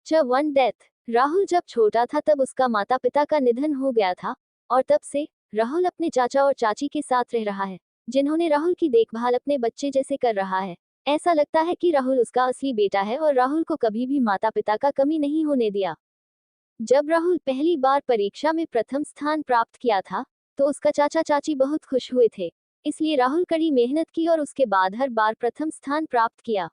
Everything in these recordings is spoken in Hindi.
One death. राहुल जब छोटा था तब उसका माता पिता का निधन हो गया था और तब से राहुल अपने चाचा और चाची के साथ रह रहा है, जिन्होंने राहुल की देखभाल अपने बच्चे जैसे कर रहा है। ऐसा लगता है कि राहुल उसका असली बेटा है और राहुल को कभी भी माता पिता का कमी नहीं होने दिया। जब राहुल पहली बार परीक्षा में प्रथम स्थान प्राप्त किया था तो उसका चाचा चाची बहुत खुश हुए थे। इसलिए राहुल कड़ी मेहनत की और उसके बाद हर बार प्रथम स्थान प्राप्त किया।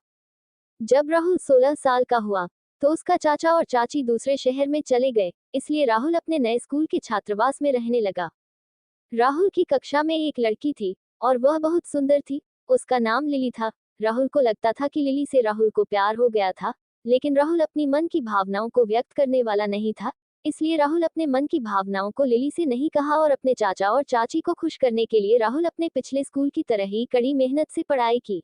जब राहुल 16 साल का हुआ तो उसका चाचा और चाची दूसरे शहर में चले गए, इसलिए राहुल अपने नए स्कूल के छात्रावास में रहने लगा। राहुल की कक्षा में एक लड़की थी और वह बहुत सुंदर थी। उसका नाम लिली था। राहुल को लगता था कि लिली से राहुल को प्यार हो गया था, लेकिन राहुल अपनी मन की भावनाओं को व्यक्त करने वाला नहीं था। इसलिए राहुल अपने मन की भावनाओं को लिली से नहीं कहा और अपने चाचा और चाची को खुश करने के लिए राहुल अपने पिछले स्कूल की तरह ही कड़ी मेहनत से पढ़ाई की।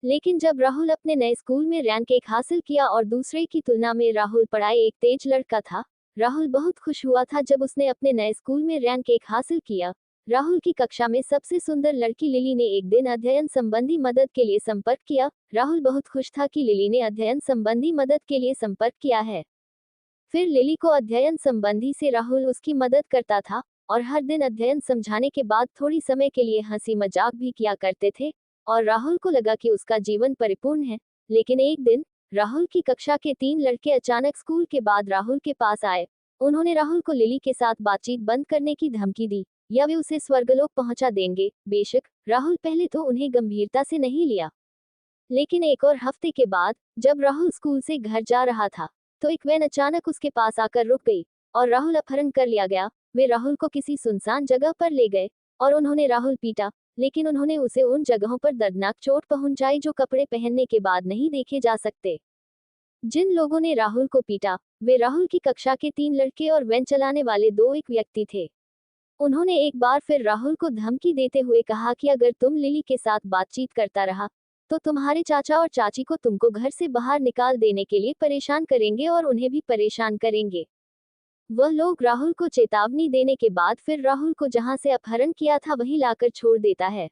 लेकिन जब राहुल अपने नए स्कूल में रैंक 1 हासिल किया और दूसरे की तुलना में राहुल पढ़ाई एक तेज लड़का था, राहुल बहुत खुश हुआ था जब उसने अपने नए स्कूल में रैंक 1 हासिल किया। राहुल की कक्षा में सबसे सुंदर लड़की लिली ने एक दिन अध्ययन संबंधी मदद के लिए संपर्क किया। राहुल बहुत खुश था कि लिली ने अध्ययन संबंधी मदद के लिए संपर्क किया है। फिर लिली को अध्ययन संबंधी से राहुल उसकी मदद करता था और हर दिन अध्ययन समझाने के बाद थोड़ी समय के लिए हंसी मजाक भी किया करते थे और राहुल को लगा कि उसका जीवन परिपूर्ण है। लेकिन एक दिन राहुल की कक्षा के 3 लड़के अचानक स्कूल के बाद राहुल के पास आए। उन्होंने राहुल को लिली के साथ बातचीत बंद करने की धमकी दी या वे उसे स्वर्गलोक पहुंचा देंगे। बेशक राहुल पहले तो उन्हें गंभीरता से नहीं लिया, लेकिन एक और हफ्ते के बाद जब राहुल स्कूल से घर जा रहा था तो एक वैन अचानक उसके पास आकर रुक गई और राहुल अपहरण कर लिया गया। वे राहुल को किसी सुनसान जगह पर ले गए और उन्होंने राहुल पीटा, लेकिन उन्होंने उसे उन जगहों पर दर्दनाक चोट पहुंचाई जो कपड़े पहनने के बाद नहीं देखे जा सकते। जिन लोगों ने राहुल को पीटा वे राहुल की कक्षा के 3 लड़के और वैन चलाने वाले 2 एक व्यक्ति थे। उन्होंने एक बार फिर राहुल को धमकी देते हुए कहा कि अगर तुम लिली के साथ बातचीत करता रहा तो तुम्हारे चाचा और चाची को तुमको घर से बाहर निकाल देने के लिए परेशान करेंगे और उन्हें भी परेशान करेंगे। वह लोग राहुल को चेतावनी देने के बाद फिर राहुल को जहां से अपहरण किया था वहीं लाकर छोड़ देता है।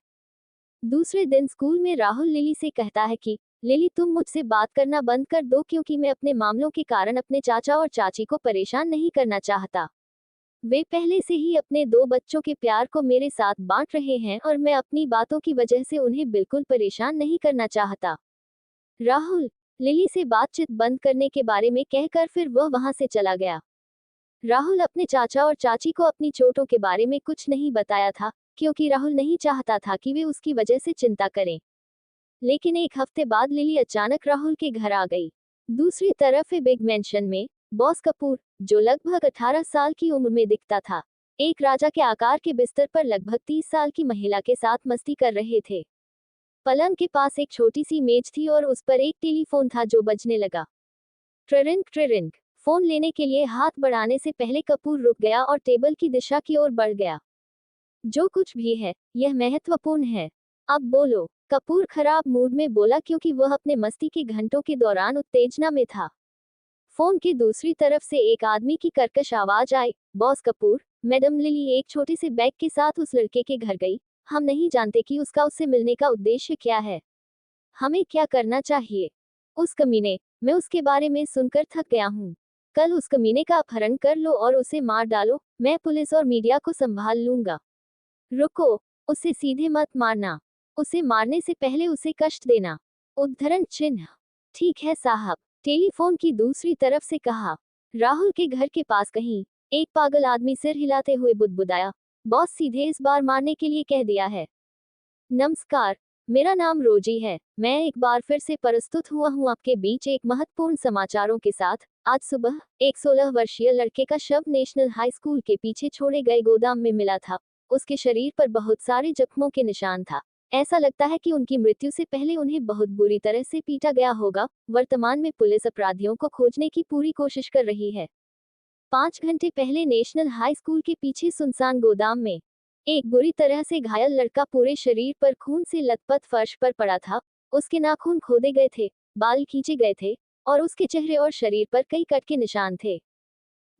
दूसरे दिन स्कूल में राहुल लिली से कहता है कि लिली तुम मुझसे बात करना बंद कर दो क्योंकि मैं अपने मामलों के कारण अपने चाचा और चाची को परेशान नहीं करना चाहता। वे पहले से ही अपने 2 बच्चों के प्यार को मेरे साथ बांट रहे हैं और मैं अपनी बातों की वजह से उन्हें बिल्कुल परेशान नहीं करना चाहता। राहुल लिली से बातचीत बंद करने के बारे में कहकर फिर वह वहां से चला गया। राहुल अपने चाचा और चाची को अपनी चोटों के बारे में कुछ नहीं बताया था क्योंकि राहुल नहीं चाहता था कि वे उसकी वजह से चिंता करें। लेकिन एक हफ्ते बाद लिली अचानक राहुल के घर आ गई। दूसरी तरफ बिग मैंशन में बॉस कपूर, जो लगभग 18 साल की उम्र में दिखता था, एक राजा के आकार के बिस्तर पर लगभग 30 साल की महिला के साथ मस्ती कर रहे थे। पलंग के पास एक छोटी सी मेज थी और उस पर एक टेलीफोन था जो बजने लगा। ट्रिरिंग ट्रिरिंग। फोन लेने के लिए हाथ बढ़ाने से पहले कपूर रुक गया और टेबल की दिशा की ओर बढ़ गया। जो कुछ भी है यह महत्वपूर्ण है। अब बोलो, कपूर खराब मूड में बोला क्योंकि वह अपने मस्ती के घंटों के दौरान उत्तेजना में था। फोन की दूसरी तरफ से एक आदमी की कर्कश आवाज आई, बॉस कपूर, मैडम लिली एक छोटे से बैग के साथ उस लड़के के घर गई। हम नहीं जानते कि उसका उससे मिलने का उद्देश्य क्या है। हमें क्या करना चाहिए? उस कमीने, मैं उसके बारे में सुनकर थक गया हूँ। कल उस कमीने का अपहरण कर लो और उसे मार डालो। मैं पुलिस और मीडिया को संभाल लूंगा। रुको, उसे सीधे मत मारना। उसे मारने से पहले उसे कष्ट देना। उद्धरण चिन्ह। ठीक है साहब, टेलीफोन की दूसरी तरफ से कहा। राहुल के घर के पास कहीं एक पागल आदमी सिर हिलाते हुए बुदबुदाया, बॉस सीधे इस बार मारने के लिए कह दिया है। नमस्कार, मेरा नाम रोजी है। मैं एक बार फिर से प्रस्तुत हुआ हूँ आपके बीच एक महत्वपूर्ण समाचारों के साथ। आज सुबह एक 16 वर्षीय लड़के का शव नेशनल हाई स्कूल के पीछे छोड़े गए गोदाम में मिला था। उसके शरीर पर बहुत सारे जख्मों के निशान था। ऐसा लगता है कि उनकी मृत्यु से पहले उन्हें बहुत बुरी तरह से पीटा गया होगा। वर्तमान में पुलिस अपराधियों को खोजने की पूरी कोशिश कर रही है। 5 घंटे पहले नेशनल हाई स्कूल के पीछे सुनसान गोदाम में एक बुरी तरह से घायल लड़का पूरे शरीर पर खून से लथपथ फर्श पर पड़ा था। उसके नाखून खोदे गए थे, बाल खींचे गए थे और उसके चेहरे और शरीर पर कई कट के निशान थे।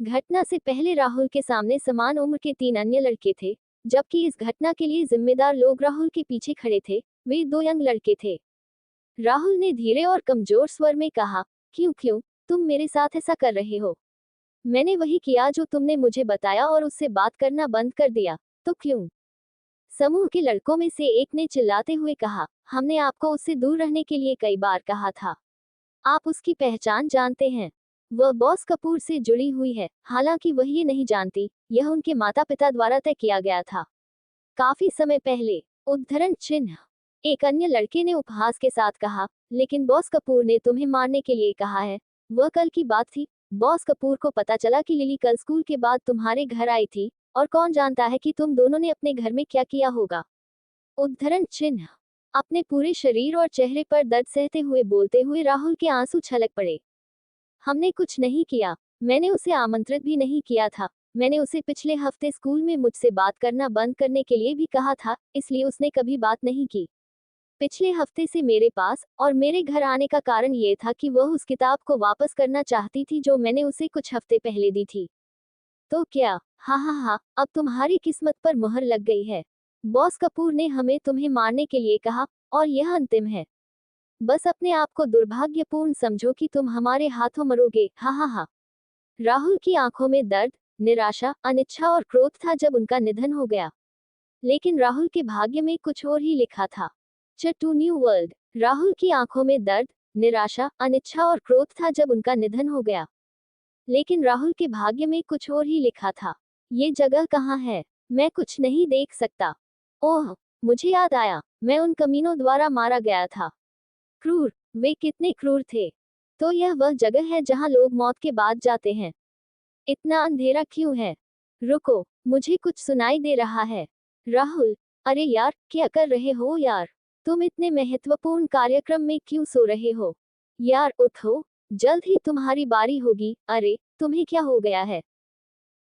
घटना से पहले राहुल के सामने समान उम्र के 3 अन्य लड़के थे, जबकि इस घटना के लिए जिम्मेदार लोग राहुल के पीछे खड़े थे। वे 2 यंग लड़के थे। राहुल ने धीरे और कमजोर स्वर में कहा, क्यों क्यों तुम मेरे साथ ऐसा कर रहे हो? मैंने वही किया जो तुमने मुझे बताया और उससे बात करना बंद कर दिया, तो क्यों? समूह के लड़कों में से एक ने चिल्लाते हुए कहा, हमने आपको उससे दूर रहने के लिए कई बार कहा था। आप उसकी पहचान जानते हैं। वह बॉस कपूर से जुड़ी हुई है, हालांकि वह ये नहीं जानती, यह उनके माता पिता द्वारा तय किया गया था। काफी समय पहले, उद्धरण चिन्ह, एक अन्य लड़के ने उपहास के साथ कहा, लेकिन बॉस कपूर ने तुम्हें मारने के लिए कहा है। वह कल की बात थी। बॉस कपूर को पता चला कि लिली कल स्कूल के बाद तुम्हारे घर आई थी, और कौन जानता है कि तुम दोनों ने अपने घर में क्या किया होगा। उद्धरण चिन्ह, अपने पूरे शरीर और चेहरे पर दर्द सहते हुए बोलते हुए राहुल के आंसू छलक पड़े। हमने कुछ नहीं किया। मैंने उसे आमंत्रित भी नहीं किया था। मैंने उसे पिछले हफ्ते स्कूल में मुझसे बात करना बंद करने के लिए भी कहा था, इसलिए उसने कभी बात नहीं की। पिछले हफ्ते से मेरे पास और मेरे घर आने का कारण ये था कि वह उस किताब को वापस करना चाहती थी जो मैंने उसे कुछ हफ्ते पहले दी थी। तो क्या? हाँ हाँ हाँ, अब तुम्हारी किस्मत पर मुहर लग गई है। बॉस कपूर ने हमें तुम्हें मारने के लिए कहा, और यह अंतिम है। बस अपने आप को दुर्भाग्यपूर्ण समझो कि तुम हमारे हाथों मरोगे। हाँ हाँ हाँ। राहुल की आंखों में दर्द, निराशा, अनिच्छा और क्रोध था जब उनका निधन हो गया। लेकिन राहुल के भाग्य में कुछ और ही लिखा था। To new world. राहुल की आंखों में दर्द, निराशा, अनिच्छा और क्रोध था जब उनका निधन हो गया। लेकिन राहुल के भाग्य में कुछ और ही लिखा था। ये जगह कहाँ है? मैं कुछ नहीं देख सकता। ओह, मुझे याद आया, मैं उन कमीनों द्वारा मारा गया था। क्रूर, वे कितने क्रूर थे। तो यह वह जगह है जहाँ लोग मौत के बाद जाते हैं। इतना अंधेरा क्यों है? रुको, मुझे कुछ सुनाई दे रहा है। राहुल, अरे यार, क्या कर रहे हो यार? तुम इतने महत्वपूर्ण कार्यक्रम में क्यों सो रहे हो? यार उठो, जल्द ही तुम्हारी बारी होगी। अरे, तुम्हें क्या हो गया है?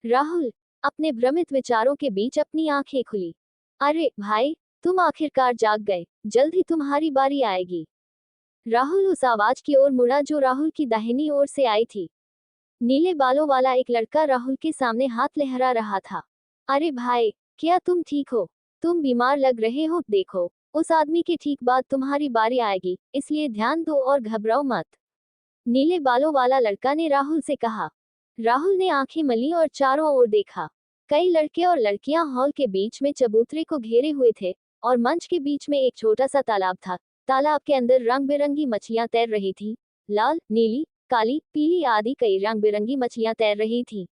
राहुल, अपने भ्रमित विचारों के बीच अपनी आंखें खुली। अरे भाई, तुम आखिरकार जाग गए, जल्द ही तुम्हारी बारी आएगी। राहुल उस आवाज की ओर मुड़ा जो राहुल की दाहिनी ओर से आई थी। नीले बालों वाला एक लड़का राहुल के सामने हाथ लहरा रहा था। अरे भाई, क्या तुम ठीक हो? तुम बीमार लग रहे हो। देखो, उस आदमी के ठीक बाद तुम्हारी बारी आएगी, इसलिए ध्यान दो और घबराओ मत। नीले बालों वाला लड़का ने राहुल से कहा। राहुल ने आंखें मली और चारों ओर देखा। कई लड़के और लड़कियां हॉल के बीच में चबूतरे को घेरे हुए थे, और मंच के बीच में एक छोटा सा तालाब था। तालाब के अंदर रंग बिरंगी मछलियां तैर रही थी। लाल, नीली, काली, पीली आदि कई रंग बिरंगी मछलियां तैर रही थी।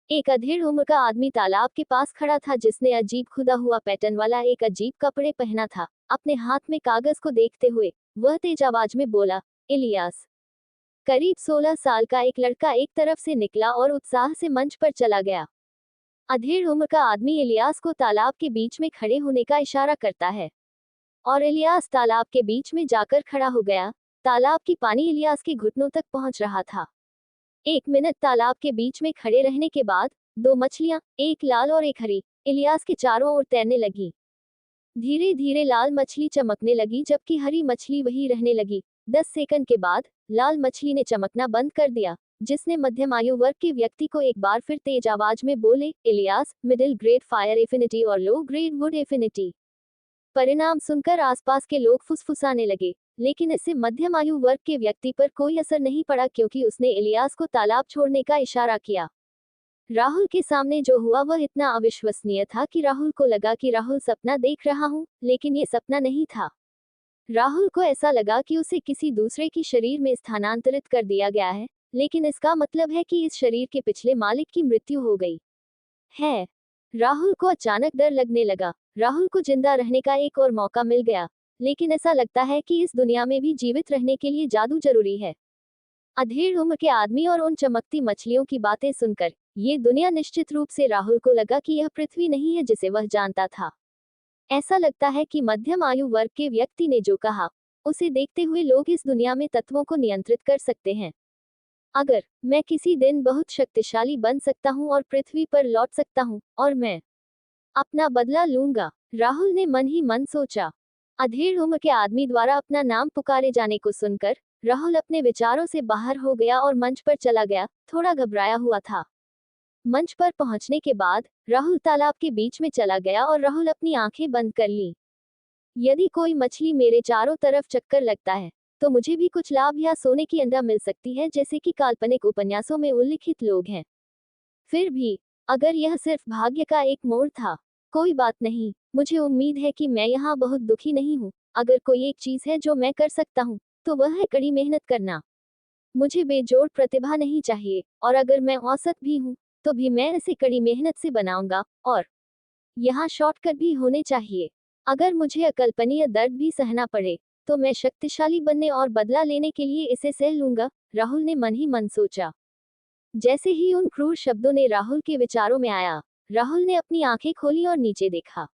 एक अधेड़ उम्र का आदमी तालाब के पास खड़ा था जिसने अजीब खुदा हुआ पैटर्न वाला एक अजीब कपड़े पहना था। अपने हाथ में कागज को देखते हुए वह तेज आवाज में बोला, इलियास। करीब 16 साल का एक लड़का एक तरफ से निकला और उत्साह से मंच पर चला गया। अधेड़ उम्र का आदमी इलियास को तालाब के बीच में खड़े होने का इशारा करता है, और इलियास तालाब के बीच में जाकर खड़ा हो गया। तालाब की पानी इलियास के घुटनों तक पहुंच रहा था। 1 मिनट तालाब के बीच में खड़े रहने के बाद दो मछलियां, एक लाल और एक हरी, इलियास के चारों ओर तैरने लगी। धीरे धीरे लाल मछली चमकने लगी जबकि हरी मछली वही रहने लगी। 10 सेकंड के बाद लाल मछली ने चमकना बंद कर दिया, जिसने मध्यम आयु वर्ग के व्यक्ति को एक बार फिर तेज आवाज में बोले, Ilyas, middle grade fire affinity और लो ग्रेड वुड एफिनिटी। परिणाम सुनकर आसपास के लोग फुसफुसाने लगे, लेकिन इससे मध्यम आयु वर्ग के व्यक्ति पर कोई असर नहीं पड़ा क्योंकि उसने इलियास को तालाब छोड़ने का इशारा किया। राहुल के सामने जो हुआ वह इतना अविश्वसनीय था कि राहुल को लगा कि राहुल सपना देख रहा हूं, लेकिन ये सपना नहीं था। राहुल को ऐसा लगा कि उसे किसी दूसरे की शरीर में स्थानांतरित कर दिया गया है, लेकिन इसका मतलब है कि इस शरीर के पिछले मालिक की मृत्यु हो गई है। राहुल को अचानक डर लगने लगा। राहुल को जिंदा रहने का एक और मौका मिल गया, लेकिन ऐसा लगता है कि इस दुनिया में भी जीवित रहने के लिए जादू जरूरी है। अधेड़ उम्र के आदमी और उन चमकती मछलियों की बातें सुनकर ये दुनिया निश्चित रूप से राहुल को लगा कि यह पृथ्वी नहीं है जिसे वह जानता था। ऐसा लगता है कि मध्यम आयु वर्ग के व्यक्ति ने जो कहा, उसे देखते हुए लोग इस दुनिया में तत्वों को नियंत्रित कर सकते हैं। अगर मैं किसी दिन बहुत शक्तिशाली बन सकता हूँ और पृथ्वी पर लौट सकता हूँ, और मैं अपना बदला लूंगा, राहुल ने मन ही मन सोचा। अधेड़ उम्र के आदमी द्वारा अपना नाम पुकारे जाने को सुनकर राहुल अपने विचारों से बाहर हो गया और मंच पर चला गया, थोड़ा घबराया हुआ था। मंच पर पहुंचने के बाद राहुल तालाब के बीच में चला गया और राहुल अपनी आंखें बंद कर ली। यदि कोई मछली मेरे चारों तरफ चक्कर लगता है, तो मुझे भी कुछ लाभ या सोने की अंडा मिल सकती है, जैसे कि काल्पनिक उपन्यासों में उल्लिखित लोग हैं। फिर भी अगर यह सिर्फ भाग्य का एक मोड़ था, कोई बात नहीं, मुझे उम्मीद है कि मैं यहाँ बहुत दुखी नहीं हूँ। अगर कोई एक चीज है जो मैं कर सकता हूँ, तो वह है कड़ी मेहनत करना। मुझे बेजोड़ प्रतिभा नहीं चाहिए, और अगर मैं औसत भी हूँ, तो भी मैं इसे कड़ी मेहनत से बनाऊंगा। और यहाँ शॉर्टकट भी होने चाहिए। अगर मुझे अकल्पनीय दर्द भी सहना पड़े, तो मैं शक्तिशाली बनने और बदला लेने के लिए इसे सह लूंगा, राहुल ने मन ही मन सोचा। जैसे ही उन क्रूर शब्दों ने राहुल के विचारों में आया, राहुल ने अपनी आंखें खोली और नीचे देखा।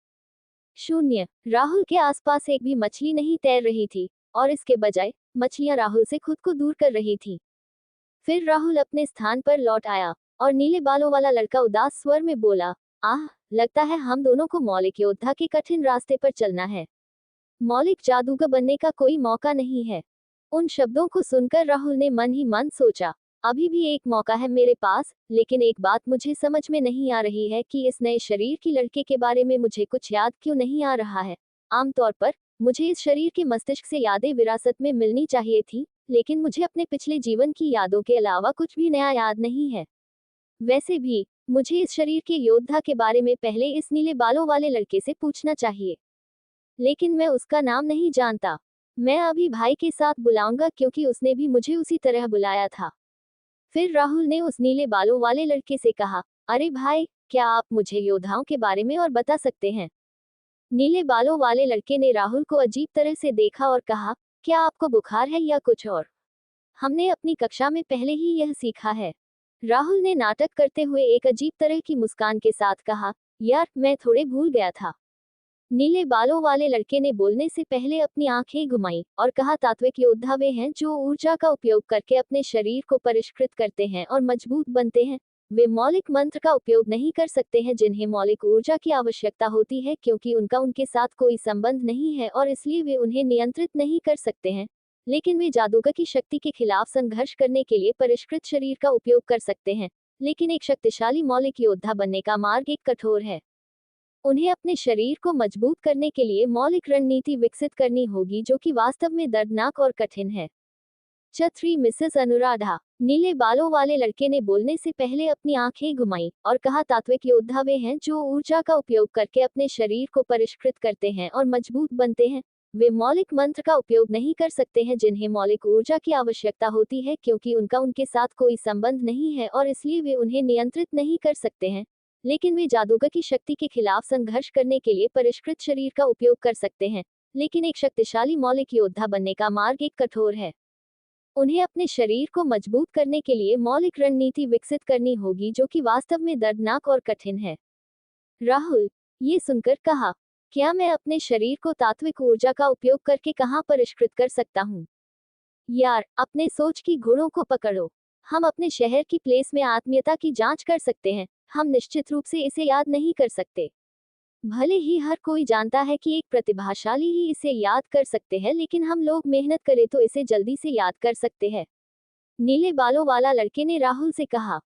शून्य। राहुल के आसपास एक भी मछली नहीं तैर रही थी, और इसके बजाय मछलियां राहुल से खुद को दूर कर रही थीं। फिर राहुल अपने स्थान पर लौट आया, और नीले बालों वाला लड़का उदास स्वर में बोला, आह, लगता है हम दोनों को मौलिक योद्धा के कठिन रास्ते पर चलना है। मौलिक जादूगर बनने का कोई मौका नहीं है। उन शब्दों को सुनकर राहुल ने मन ही मन सोचा, अभी भी एक मौका है मेरे पास, लेकिन एक बात मुझे समझ में नहीं आ रही है कि इस नए शरीर की लड़के के बारे में मुझे कुछ याद क्यों नहीं आ रहा है। आमतौर पर मुझे इस शरीर के मस्तिष्क से यादें विरासत में मिलनी चाहिए थी, लेकिन मुझे अपने पिछले जीवन की यादों के अलावा कुछ भी नया याद नहीं है। वैसे भी मुझे इस शरीर के योद्धा के बारे में पहले इस नीले बालों वाले लड़के से पूछना चाहिए, लेकिन मैं उसका नाम नहीं जानता। मैं अभी भाई के साथ बुलाऊंगा, क्योंकि उसने भी मुझे उसी तरह बुलाया था। फिर राहुल ने उस नीले बालों वाले लड़के से कहा, अरे भाई, क्या आप मुझे योद्धाओं के बारे में और बता सकते हैं? नीले बालों वाले लड़के ने राहुल को अजीब तरह से देखा और कहा, क्या आपको बुखार है या कुछ और? हमने अपनी कक्षा में पहले ही यह सीखा है। राहुल ने नाटक करते हुए एक अजीब तरह की मुस्कान के साथ कहा, यार, मैं थोड़े भूल गया था। नीले बालों वाले लड़के ने बोलने से पहले अपनी आंखें घुमाई और कहा, तात्विक योद्धा वे हैं जो ऊर्जा का उपयोग करके अपने शरीर को परिष्कृत करते हैं और मजबूत बनते हैं। वे मौलिक मंत्र का उपयोग नहीं कर सकते हैं जिन्हें मौलिक ऊर्जा की आवश्यकता होती है, क्योंकि उनका उनके साथ कोई संबंध नहीं है और इसलिए वे उन्हें नियंत्रित नहीं कर सकते हैं। लेकिन वे जादूगर की शक्ति के खिलाफ संघर्ष करने के लिए परिष्कृत शरीर का उपयोग कर सकते हैं। लेकिन एक शक्तिशाली मौलिक योद्धा बनने का मार्ग एक कठोर है। उन्हें अपने शरीर को मजबूत करने के लिए मौलिक रणनीति विकसित करनी होगी, जो कि वास्तव में दर्दनाक और कठिन है। छत्री मिसेस अनुराधा। नीले बालों वाले लड़के ने बोलने से पहले अपनी आंखें घुमाई और कहा, तात्विक योद्धा वे हैं जो ऊर्जा का उपयोग करके अपने शरीर को परिष्कृत करते हैं और मजबूत बनते हैं। वे मौलिक मंत्र का उपयोग नहीं कर सकते हैं जिन्हें मौलिक ऊर्जा की आवश्यकता होती है, क्योंकि उनका उनके साथ कोई संबंध नहीं है और इसलिए वे उन्हें नियंत्रित नहीं कर सकते हैं। लेकिन वे जादूगर की शक्ति के खिलाफ संघर्ष करने के लिए परिष्कृत शरीर का उपयोग कर सकते हैं। लेकिन एक शक्तिशाली मौलिक योद्धा बनने का मार्ग एक कठोर है। उन्हें अपने शरीर को मजबूत करने के लिए मौलिक रणनीति विकसित करनी होगी, जो कि वास्तव में दर्दनाक और कठिन है। राहुल ये सुनकर कहा, क्या मैं अपने शरीर को तात्विक ऊर्जा का उपयोग करके कहाँ परिष्कृत कर सकता हूँ? यार, अपने सोच की घोड़ों को पकड़ो। हम अपने शहर की प्लेस में आत्मीयता की जांच कर सकते हैं, हम निश्चित रूप से इसे याद नहीं कर सकते। भले ही हर कोई जानता है कि एक प्रतिभाशाली ही इसे याद कर सकते हैं, लेकिन हम लोग मेहनत करें तो इसे जल्दी से याद कर सकते हैं। नीले बालों वाला लड़के ने राहुल से कहा।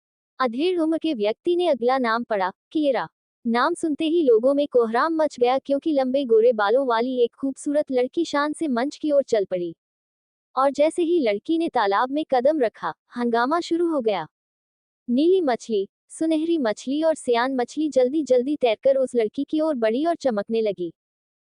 अधेड़ उम्र के व्यक्ति ने अगला नाम पढ़ा, कीरा। नाम सुनते ही लोगों में कोहराम मच गया, क्योंकि लंबे गोरे बालों वाली एक खूबसूरत लड़की शान से मंच की ओर चल पड़ी। और जैसे ही लड़की ने तालाब में कदम रखा, हंगामा शुरू हो गया। नीली मछली, सुनहरी मछली और सियान मछली जल्दी जल्दी तैरकर उस लड़की की ओर बढ़ी और चमकने लगी।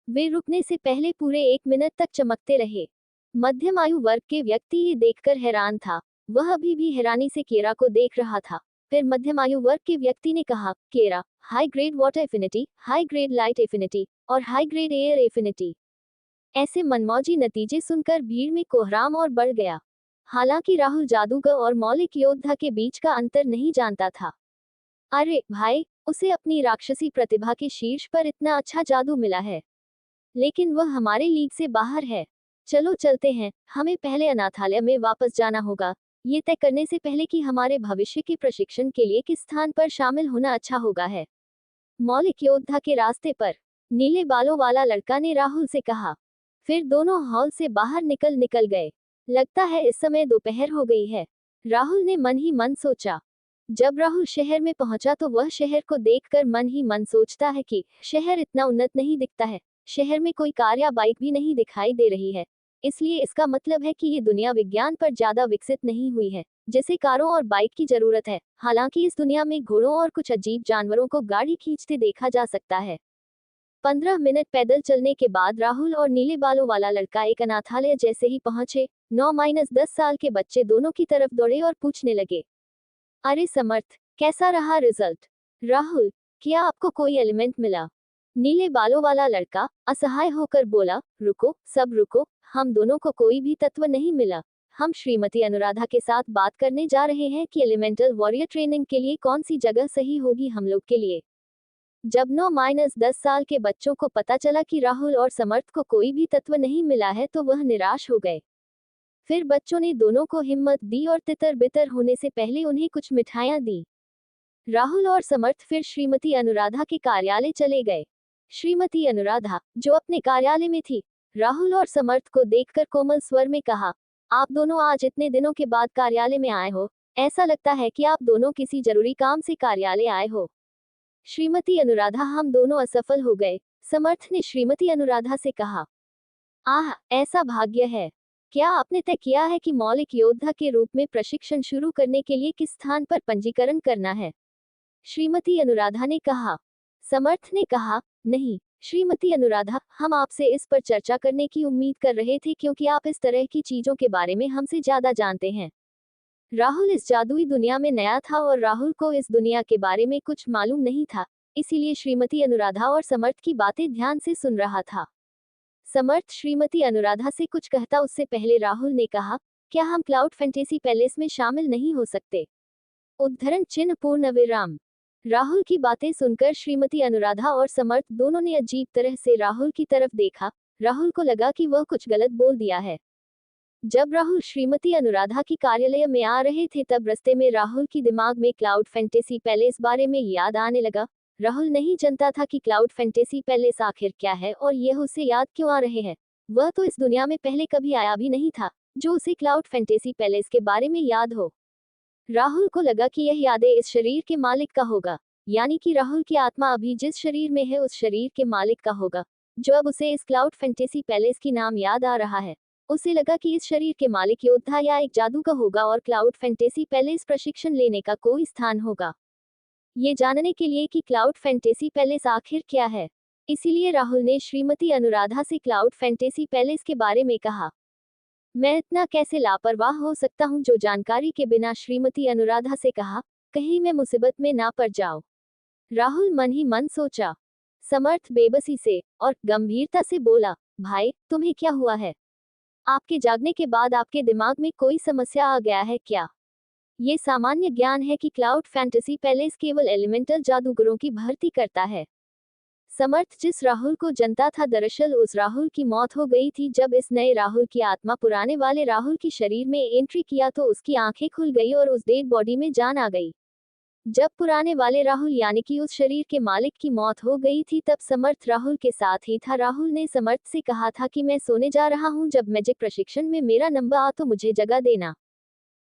वे रुकने से पहले पूरे 1 मिनट तक चमकते रहे। मध्यम आयु वर्ग के व्यक्ति ये देखकर हैरान था। वह अभी भी हैरानी से केरा को देख रहा था। फिर मध्यम आयु वर्ग के व्यक्ति ने कहा, केरा, high grade water affinity, high grade light affinity और हाई ग्रेड एयर एफिनिटी। ऐसे मनमौजी नतीजे सुनकर भीड़ में कोहराम और बढ़ गया। हालांकि राहुल जादूगर और मौलिक योद्धा के बीच का अंतर नहीं जानता था। अरे भाई, उसे अपनी राक्षसी प्रतिभा के शीर्ष पर इतना अच्छा जादू मिला है, लेकिन वह हमारे लीग से बाहर है। चलो चलते हैं, हमें पहले अनाथालय में वापस जाना होगा, ये तय करने से पहले कि हमारे भविष्य के प्रशिक्षण के लिए किस स्थान पर शामिल होना अच्छा होगा है। मौलिक योद्धा के रास्ते पर, नीले बालों वाला लड़का ने राहुल से कहा। फिर दोनों हॉल से बाहर निकल गए। लगता है इस समय दोपहर हो गई है, राहुल ने मन ही मन सोचा। जब राहुल शहर में पहुंचा तो वह शहर को देखकर मन ही मन सोचता है कि शहर इतना उन्नत नहीं दिखता है। शहर में कोई कार या बाइक भी नहीं दिखाई दे रही है। इसलिए इसका मतलब है कि ये दुनिया विज्ञान पर ज्यादा विकसित नहीं हुई है, जैसे कारों और बाइक की जरूरत है। हालांकि इस दुनिया में घोड़ों और कुछ अजीब जानवरों को गाड़ी खींचते देखा जा सकता है। 15 मिनट पैदल चलने के बाद राहुल और नीले बालों वाला लड़का एक अनाथालय जैसे ही पहुंचे, 9-10 साल के बच्चे दोनों की तरफ दौड़े और पूछने लगे, अरे समर्थ, कैसा रहा रिजल्ट? राहुल, क्या आपको कोई एलिमेंट मिला? नीले बालों वाला लड़का असहाय होकर बोला, रुको, सब रुको, हम दोनों को कोई भी तत्व नहीं मिला। हम श्रीमती अनुराधा के साथ बात करने जा रहे हैं कि एलिमेंटल वॉरियर ट्रेनिंग के लिए कौन सी जगह सही होगी हम लोग के लिए। जब 9-10 साल के बच्चों को पता चला कि राहुल और समर्थ को कोई भी तत्व नहीं मिला है तो वह निराश हो गए। फिर बच्चों ने दोनों को हिम्मत दी और तितर बितर होने से पहले उन्हें कुछ मिठाइयां दी। राहुल और समर्थ फिर श्रीमती अनुराधा के कार्यालय चले गए। श्रीमती अनुराधा, जो अपने कार्यालय में थी, राहुल और समर्थ को देखकर कोमल स्वर में कहा, आप दोनों आज इतने दिनों के बाद कार्यालय में आए हो, ऐसा लगता है कि आप दोनों किसी जरूरी काम से कार्यालय आए हो। श्रीमती अनुराधा, हम दोनों असफल हो गए, समर्थ ने श्रीमती अनुराधा से कहा। आह, ऐसा भाग्य है। क्या आपने तय किया है कि मौलिक योद्धा के रूप में प्रशिक्षण शुरू करने के लिए किस स्थान पर पंजीकरण करना है? श्रीमती अनुराधा ने कहा। समर्थ ने कहा, नहीं श्रीमती अनुराधा, हम आपसे इस पर चर्चा करने की उम्मीद कर रहे थे क्योंकि आप इस तरह की चीजों के बारे में हमसे ज्यादा जानते हैं। राहुल इस जादुई दुनिया में नया था और राहुल को इस दुनिया के बारे में कुछ मालूम नहीं था, इसीलिए श्रीमती अनुराधा और समर्थ की बातें ध्यान से सुन रहा था। समर्थ श्रीमती अनुराधा से कुछ कहता उससे पहले राहुल ने कहा, क्या हम क्लाउड फैंटेसी पैलेस में शामिल नहीं हो सकते? उद्धरण चिन्ह पूर्ण विराम। राहुल की बातें सुनकर श्रीमती अनुराधा और समर्थ दोनों ने अजीब तरह से राहुल की तरफ देखा। राहुल को लगा कि वह कुछ गलत बोल दिया है। जब राहुल श्रीमती अनुराधा की कार्यालय में आ रहे थे तब रास्ते में राहुल की दिमाग में क्लाउड फैंटेसी पैलेस बारे में याद आने लगा। राहुल नहीं जानता था कि क्लाउड फैंटेसी पैलेस आखिर क्या है और यह उसे याद क्यों आ रहे हैं। वह तो इस दुनिया में पहले कभी आया भी नहीं था जो उसे क्लाउड फैंटेसी पैलेस के बारे में याद हो। राहुल को लगा कि यह यादें इस शरीर के मालिक का होगा, यानी कि राहुल की आत्मा अभी जिस शरीर में है उस शरीर के मालिक का होगा, जो अब उसे इस क्लाउड फैंटेसी पैलेस की नाम याद आ रहा है। उसे लगा कि इस शरीर के मालिक योद्धा या एक जादूगर होगा और क्लाउड फैंटेसी पैलेस प्रशिक्षण लेने का कोई स्थान होगा। ये जानने के लिए कि क्लाउड फैंटेसी पैलेस आखिर क्या है, इसीलिए राहुल ने श्रीमती अनुराधा से क्लाउड फैंटेसी पैलेस के बारे में कहा। मैं इतना कैसे लापरवाह हो सकता हूँ जो जानकारी के बिना, श्रीमती अनुराधा से कहा, कहीं मैं मुसीबत में ना पड़ जाऊं। राहुल मन ही मन सोचा। समर्थ बेबसी से और गंभीरता से बोला, भाई तुम्हें क्या हुआ है? आपके जागने के बाद आपके दिमाग में कोई समस्या आ गया है क्या? ये सामान्य ज्ञान है कि क्लाउड फैंटेसी पैलेस केवल एलिमेंटल जादूगरों की भर्ती करता है। समर्थ जिस राहुल को जनता था, दरअसल उस राहुल की मौत हो गई थी। जब इस नए राहुल की आत्मा पुराने वाले राहुल की शरीर में एंट्री किया तो उसकी आंखें खुल गई और उस डेड बॉडी में जान आ गई। जब पुराने वाले राहुल यानी कि उस शरीर के मालिक की मौत हो गई थी तब समर्थ राहुल के साथ ही था। राहुल ने समर्थ से कहा था कि मैं सोने जा रहा हूं, जब मैजिक प्रशिक्षण में मेरा नंबर आ तो मुझे जगह देना।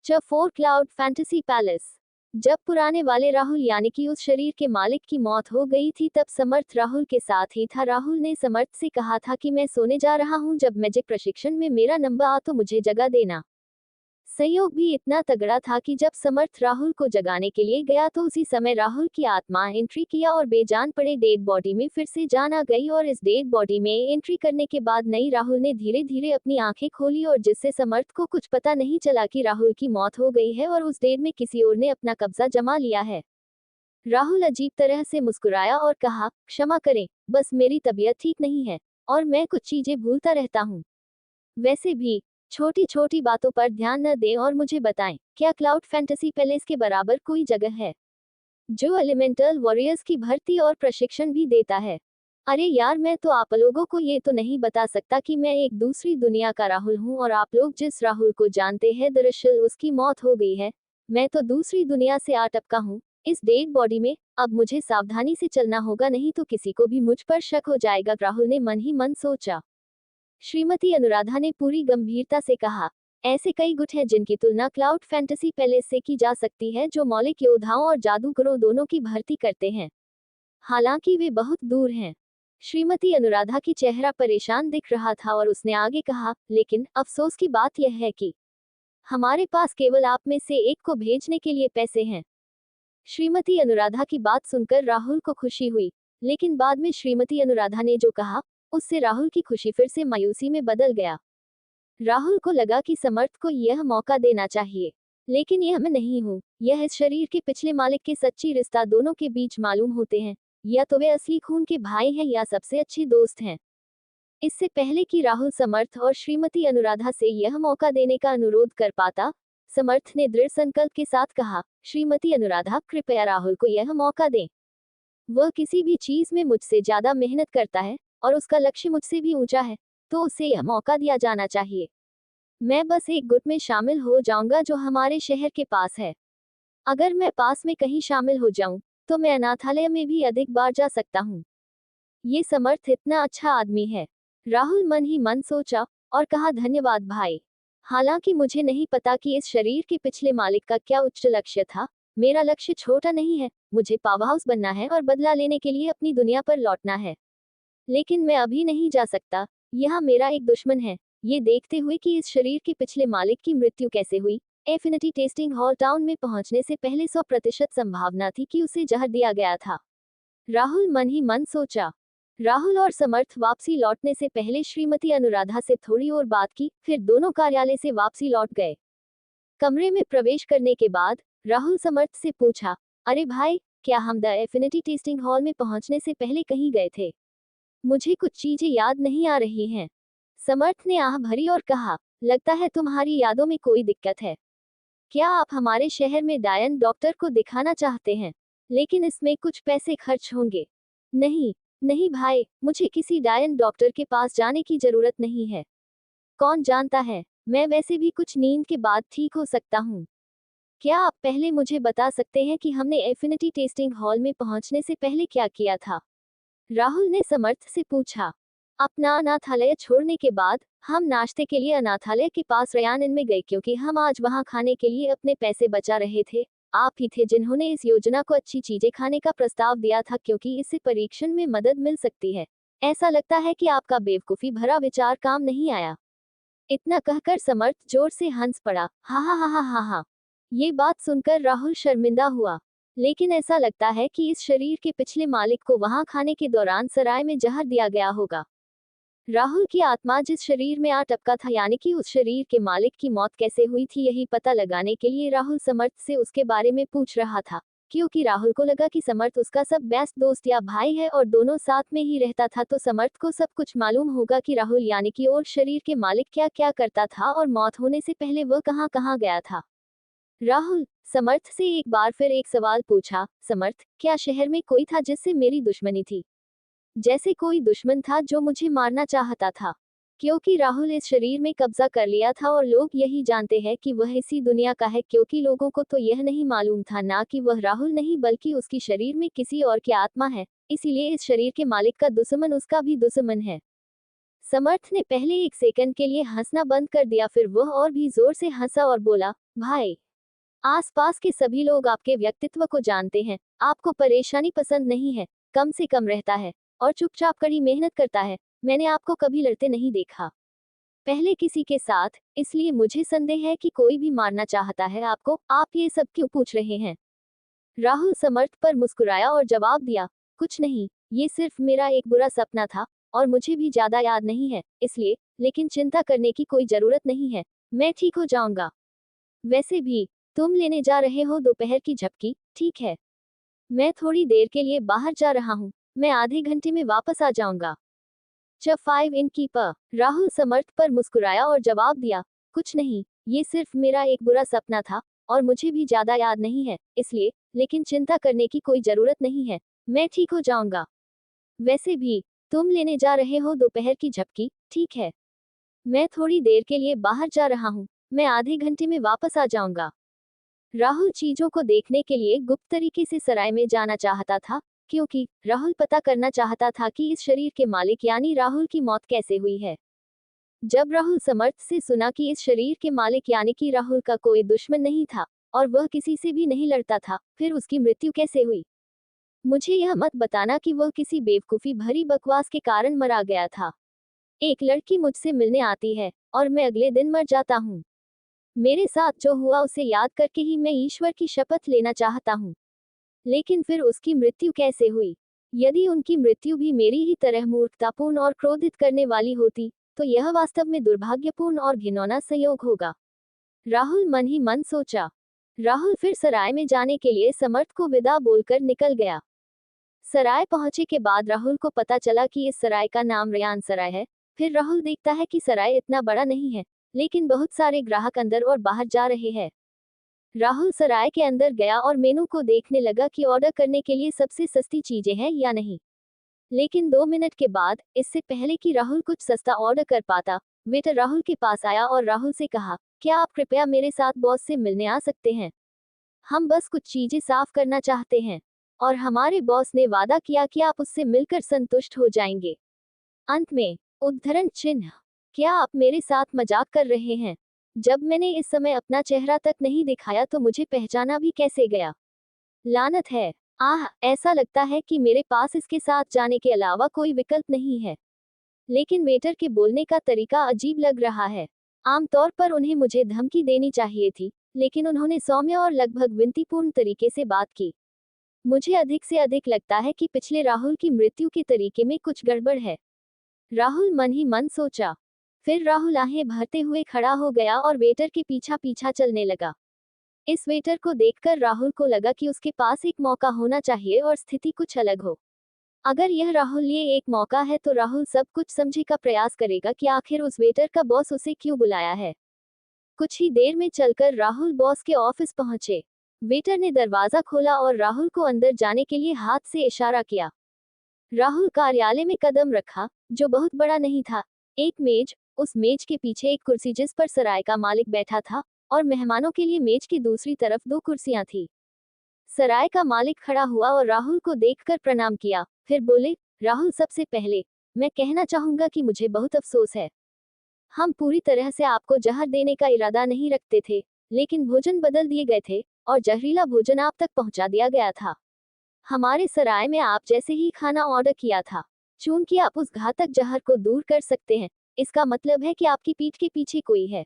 4 क्लाउड फैंटेसी पैलेस। जब पुराने वाले राहुल यानी कि उस शरीर के मालिक की मौत हो गई थी तब समर्थ राहुल के साथ ही था। राहुल ने समर्थ से कहा था कि मैं सोने जा रहा हूं, जब मैजिक प्रशिक्षण में मेरा नंबर आ तो मुझे जगह देना। संयोग भी इतना तगड़ा था कि जब समर्थ राहुल को जगाने के लिए गया तो उसी समय राहुल की आत्मा एंट्री किया और बेजान पड़े डेड बॉडी में फिर से जान आ गई। और इस डेड बॉडी में एंट्री करने के बाद नई राहुल ने धीरे धीरे अपनी आंखें खोली और जिससे समर्थ को कुछ पता नहीं चला कि राहुल की मौत हो गई है और उस डेड में किसी और ने अपना कब्जा जमा लिया है। राहुल अजीब तरह से मुस्कुराया और कहा, क्षमा करें, बस मेरी तबीयत ठीक नहीं है और मैं कुछ चीजें भूलता रहता हूँ। वैसे भी छोटी छोटी बातों पर ध्यान न दें और मुझे बताएं, क्या क्लाउड फैंटेसी पैलेस के बराबर कोई जगह है जो एलिमेंटल वॉरियर्स की भर्ती और प्रशिक्षण भी देता है? अरे यार, मैं तो आप लोगों को ये तो नहीं बता सकता कि मैं एक दूसरी दुनिया का राहुल हूँ और आप लोग जिस राहुल को जानते हैं दरअसल उसकी मौत हो गई है। मैं तो दूसरी दुनिया से आ टपका हूँ इस डेड बॉडी में। अब मुझे सावधानी से चलना होगा, नहीं तो किसी को भी मुझ पर शक हो जाएगा, राहुल ने मन ही मन सोचा। श्रीमती अनुराधा ने पूरी गंभीरता से कहा, ऐसे कई गुट हैं जिनकी तुलना क्लाउड फैंटेसी पैलेस से की जा सकती है, जो मौलिक योद्धाओं और जादूगरों दोनों की भर्ती करते हैं। हालांकि वे बहुत दूर हैं। श्रीमती अनुराधा की चेहरा परेशान दिख रहा था और उसने आगे कहा, लेकिन अफसोस की बात यह है कि हमारे पास केवल आप में से एक को भेजने के लिए पैसे हैं। श्रीमती अनुराधा की बात सुनकर राहुल को खुशी हुई, लेकिन बाद में श्रीमती अनुराधा ने जो कहा, उससे राहुल की खुशी फिर से मायूसी में बदल गया। राहुल को लगा कि समर्थ को यह मौका देना चाहिए, लेकिन यह मैं नहीं हूँ। यह इस शरीर के पिछले मालिक के सच्ची रिश्ता दोनों के बीच मालूम होते हैं, या तो वे असली खून के भाई हैं या सबसे अच्छे दोस्त हैं। इससे पहले कि राहुल समर्थ और श्रीमती अनुराधा से यह मौका देने का अनुरोध कर पाता, समर्थ ने दृढ़ संकल्प के साथ कहा, श्रीमती अनुराधा, कृपया राहुल को यह मौका दें। वह किसी भी चीज में मुझसे ज्यादा मेहनत करता है और उसका लक्ष्य मुझसे भी ऊंचा है, तो उसे यह मौका दिया जाना चाहिए। मैं बस एक गुट में शामिल हो जाऊंगा जो हमारे शहर के पास है। अगर मैं पास में कहीं शामिल हो जाऊं, तो मैं अनाथालय में भी अधिक बार जा सकता हूं। ये समर्थ इतना अच्छा आदमी है। राहुल मन ही मन सोचा और कहा, धन्यवाद भाई। हालांकि मुझे नहीं पता कि इस शरीर के पिछले मालिक का क्या उच्च लक्ष्य था। मेरा लक्ष्य छोटा नहीं है, मुझे पावर हाउस बनना है और बदला लेने के लिए अपनी दुनिया पर लौटना है। लेकिन मैं अभी नहीं जा सकता, यह मेरा एक दुश्मन है। ये देखते हुए कि इस शरीर के पिछले मालिक की मृत्यु कैसे हुई, एफिनिटी टेस्टिंग हॉल टाउन में पहुंचने से पहले 100% संभावना थी कि उसे जहर दिया गया था। राहुल मन ही मन सोचा। राहुल और समर्थ वापसी लौटने से पहले श्रीमती अनुराधा से थोड़ी और बात की, फिर दोनों कार्यालय से वापसी लौट गए। कमरे में प्रवेश करने के बाद राहुल समर्थ से पूछा, अरे भाई, क्या हम द एफिनिटी टेस्टिंग हॉल में पहुंचने से पहले कहीं गए थे? मुझे कुछ चीजें याद नहीं आ रही हैं। समर्थ ने आह भरी और कहा, लगता है तुम्हारी यादों में कोई दिक्कत है। क्या आप हमारे शहर में डायन डॉक्टर को दिखाना चाहते हैं? लेकिन इसमें कुछ पैसे खर्च होंगे। नहीं, नहीं भाई, मुझे किसी डायन डॉक्टर के पास जाने की जरूरत नहीं है। कौन जानता है, मैं वैसे भी कुछ नींद के बाद ठीक हो सकता हूँ। क्या आप पहले मुझे बता सकते हैं कि हमने एफिनिटी टेस्टिंग हॉल में पहुंचने से पहले क्या किया था? राहुल ने समर्थ से पूछा। अपना अनाथालय छोड़ने के बाद हम नाश्ते के लिए अनाथालय के पास रयान इन में गए, क्योंकि हम आज वहां खाने के लिए अपने पैसे बचा रहे थे। आप ही थे जिन्होंने इस योजना को अच्छी चीजें खाने का प्रस्ताव दिया था, क्योंकि इससे परीक्षण में मदद मिल सकती है। ऐसा लगता है कि आपका बेवकूफी भरा विचार काम नहीं आया। इतना कहकर समर्थ जोर से हंस पड़ा। हा हा हा हा हा हा। ये बात सुनकर राहुल शर्मिंदा हुआ। लेकिन ऐसा लगता है कि इस शरीर के पिछले मालिक को वहां खाने के दौरान सराय में जहर दिया गया होगा। राहुल की आत्मा जिस शरीर में आ टपका था, यानी कि उस शरीर के मालिक की मौत कैसे हुई थी, यही पता लगाने के लिए राहुल समर्थ से उसके बारे में पूछ रहा था। क्योंकि राहुल को लगा कि समर्थ उसका सब बेस्ट दोस्त या भाई है और दोनों साथ में ही रहता था, तो समर्थ को सब कुछ मालूम होगा कि राहुल यानी कि और शरीर के मालिक क्या क्या करता था और मौत होने से पहले वह कहाँ कहाँ गया था। राहुल समर्थ से एक बार फिर एक सवाल पूछा, समर्थ, क्या शहर में कोई था जिससे मेरी दुश्मनी थी? जैसे कोई दुश्मन था जो मुझे मारना चाहता था। क्योंकि राहुल इस शरीर में कब्जा कर लिया था और लोग यही जानते हैं कि वह इसी दुनिया का है, क्योंकि लोगों को तो यह नहीं मालूम था ना कि वह राहुल नहीं बल्कि उसकी शरीर में किसी और की आत्मा है। इसीलिए इस शरीर के मालिक का दुश्मन उसका भी दुश्मन है। समर्थ ने पहले एक सेकंड के लिए हंसना बंद कर दिया, फिर वह और भी जोर से हंसा और बोला, भाई, आसपास के सभी लोग आपके व्यक्तित्व को जानते हैं। आपको परेशानी पसंद नहीं है, कम से कम रहता है और चुपचाप कड़ी मेहनत करता है। मैंने आपको कभी लड़ते नहीं देखा पहले किसी के साथ, इसलिए मुझे संदेह है कि कोई भी मारना चाहता है आपको। आप ये सब क्यों पूछ रहे हैं? राहुल समर्थ पर मुस्कुराया और जवाब दिया, कुछ नहीं, ये सिर्फ मेरा एक बुरा सपना था और मुझे भी ज्यादा याद नहीं है, इसलिए। लेकिन चिंता करने की कोई जरूरत नहीं है, मैं ठीक हो जाऊंगा। वैसे भी तुम लेने जा रहे हो दोपहर की झपकी, ठीक है? मैं थोड़ी देर के लिए बाहर जा रहा हूँ, मैं आधे घंटे में वापस आ जाऊंगा। च 5 इन कीपर। राहुल समर्थ पर मुस्कुराया और जवाब दिया, कुछ नहीं, ये सिर्फ मेरा एक बुरा सपना था और मुझे भी ज्यादा याद नहीं है, इसलिए। लेकिन चिंता करने की कोई जरूरत नहीं है, मैं ठीक हो जाऊंगा। वैसे भी तुम लेने जा रहे हो दोपहर की झपकी, ठीक है? मैं थोड़ी देर के लिए बाहर जा रहा हूँ, मैं आधे घंटे में वापस आ जाऊंगा। राहुल चीजों को देखने के लिए गुप्त तरीके से सराय में जाना चाहता था, क्योंकि राहुल पता करना चाहता था कि इस शरीर के मालिक यानी राहुल की मौत कैसे हुई है। जब राहुल समर्थ से सुना कि इस शरीर के मालिक यानी कि राहुल का कोई दुश्मन नहीं था और वह किसी से भी नहीं लड़ता था, फिर उसकी मृत्यु कैसे हुई, मुझे यह मत बताना कि वह किसी बेवकूफ़ी भरी बकवास के कारण मरा गया था। एक लड़की मुझसे मिलने आती है और मैं अगले दिन मर जाता हूँ। मेरे साथ जो हुआ उसे याद करके ही मैं ईश्वर की शपथ लेना चाहता हूँ। लेकिन फिर उसकी मृत्यु कैसे हुई? यदि उनकी मृत्यु भी मेरी ही तरह मूर्खतापूर्ण और क्रोधित करने वाली होती, तो यह वास्तव में दुर्भाग्यपूर्ण और घिनौना संयोग होगा। राहुल मन ही मन सोचा। राहुल फिर सराय में जाने के लिए समर्थ को विदा बोलकर निकल गया। सराय पहुंचे के बाद राहुल को पता चला कि इस सराय का नाम रेयान सराय है। फिर राहुल देखता है कि सराय इतना बड़ा नहीं है, लेकिन बहुत सारे ग्राहक अंदर और बाहर जा रहे हैं। राहुल सराय के अंदर गया और मेनू को देखने लगा कि ऑर्डर करने के लिए सबसे सस्ती चीजें हैं या नहीं। लेकिन 2 मिनट के बाद, इससे पहले कि राहुल कुछ सस्ता ऑर्डर कर पाता, वेटर राहुल के पास आया और राहुल से कहा, क्या आप कृपया मेरे साथ बॉस से मिलने आ सकते हैं? हम बस कुछ चीजें साफ करना चाहते हैं। और हमारे बॉस ने वादा किया कि आप उससे मिलकर संतुष्ट हो जाएंगे। अंत में उद्धरण चिन्ह। क्या आप मेरे साथ मजाक कर रहे हैं? जब मैंने इस समय अपना चेहरा तक नहीं दिखाया तो मुझे पहचाना भी कैसे गया? लानत है। आह, ऐसा लगता है कि मेरे पास इसके साथ जाने के अलावा कोई विकल्प नहीं है। लेकिन वेटर के बोलने का तरीका अजीब लग रहा है। आमतौर पर उन्हें मुझे धमकी देनी चाहिए थी, लेकिन उन्होंने सौम्य और लगभग विनतीपूर्ण तरीके से बात की। मुझे अधिक से अधिक लगता है कि पिछले राहुल की मृत्यु के तरीके में कुछ गड़बड़ है। राहुल मन ही मन सोचा। फिर राहुल आहें भरते हुए खड़ा हो गया और वेटर के पीछा पीछा चलने लगा। इस वेटर को देखकर राहुल को लगा कि उसके पास एक मौका होना चाहिए और स्थिति कुछ अलग हो। अगर यह राहुल लिए एक मौका है तो राहुल सब कुछ समझने का प्रयास करेगा कि आखिर उस वेटर का बॉस उसे क्यों बुलाया है। कुछ ही देर में चलकर राहुल बॉस के ऑफिस पहुंचे। वेटर ने दरवाजा खोला और राहुल को अंदर जाने के लिए हाथ से इशारा किया। राहुल कार्यालय में कदम रखा, जो बहुत बड़ा नहीं था। एक मेज, उस मेज के पीछे एक कुर्सी जिस पर सराय का मालिक बैठा था, और मेहमानों के लिए मेज की दूसरी तरफ 2 कुर्सियां थी। सराय का मालिक खड़ा हुआ और राहुल को देखकर प्रणाम किया, फिर बोले, राहुल, सबसे पहले मैं कहना चाहूंगा कि मुझे बहुत अफसोस है। हम पूरी तरह से आपको जहर देने का इरादा नहीं रखते थे, लेकिन भोजन बदल दिए गए थे और जहरीला भोजन आप तक पहुंचा दिया गया था। हमारे सराय में आप जैसे ही खाना ऑर्डर किया था। चूंकि आप उस घातक जहर को दूर कर सकते हैं, इसका मतलब है कि आपकी पीठ के पीछे कोई है।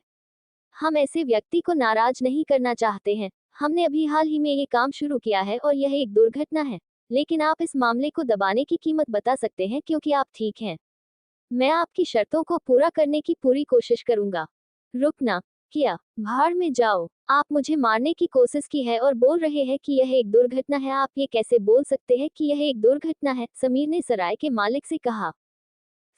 हम ऐसे व्यक्ति को नाराज नहीं करना चाहते हैं। हमने अभी हाल ही में ये काम शुरू किया है और यह एक दुर्घटना है, लेकिन आप इस मामले को दबाने की कीमत बता सकते हैं क्योंकि आप ठीक हैं। मैं आपकी शर्तों को पूरा करने की पूरी कोशिश करूंगा। रुकना, किया, भाड़ में जाओ। आप मुझे मारने की कोशिश की है और बोल रहे हैं कि यह एक दुर्घटना है। आप ये कैसे बोल सकते हैं कि यह एक दुर्घटना है? समीर ने सराय के मालिक से कहा।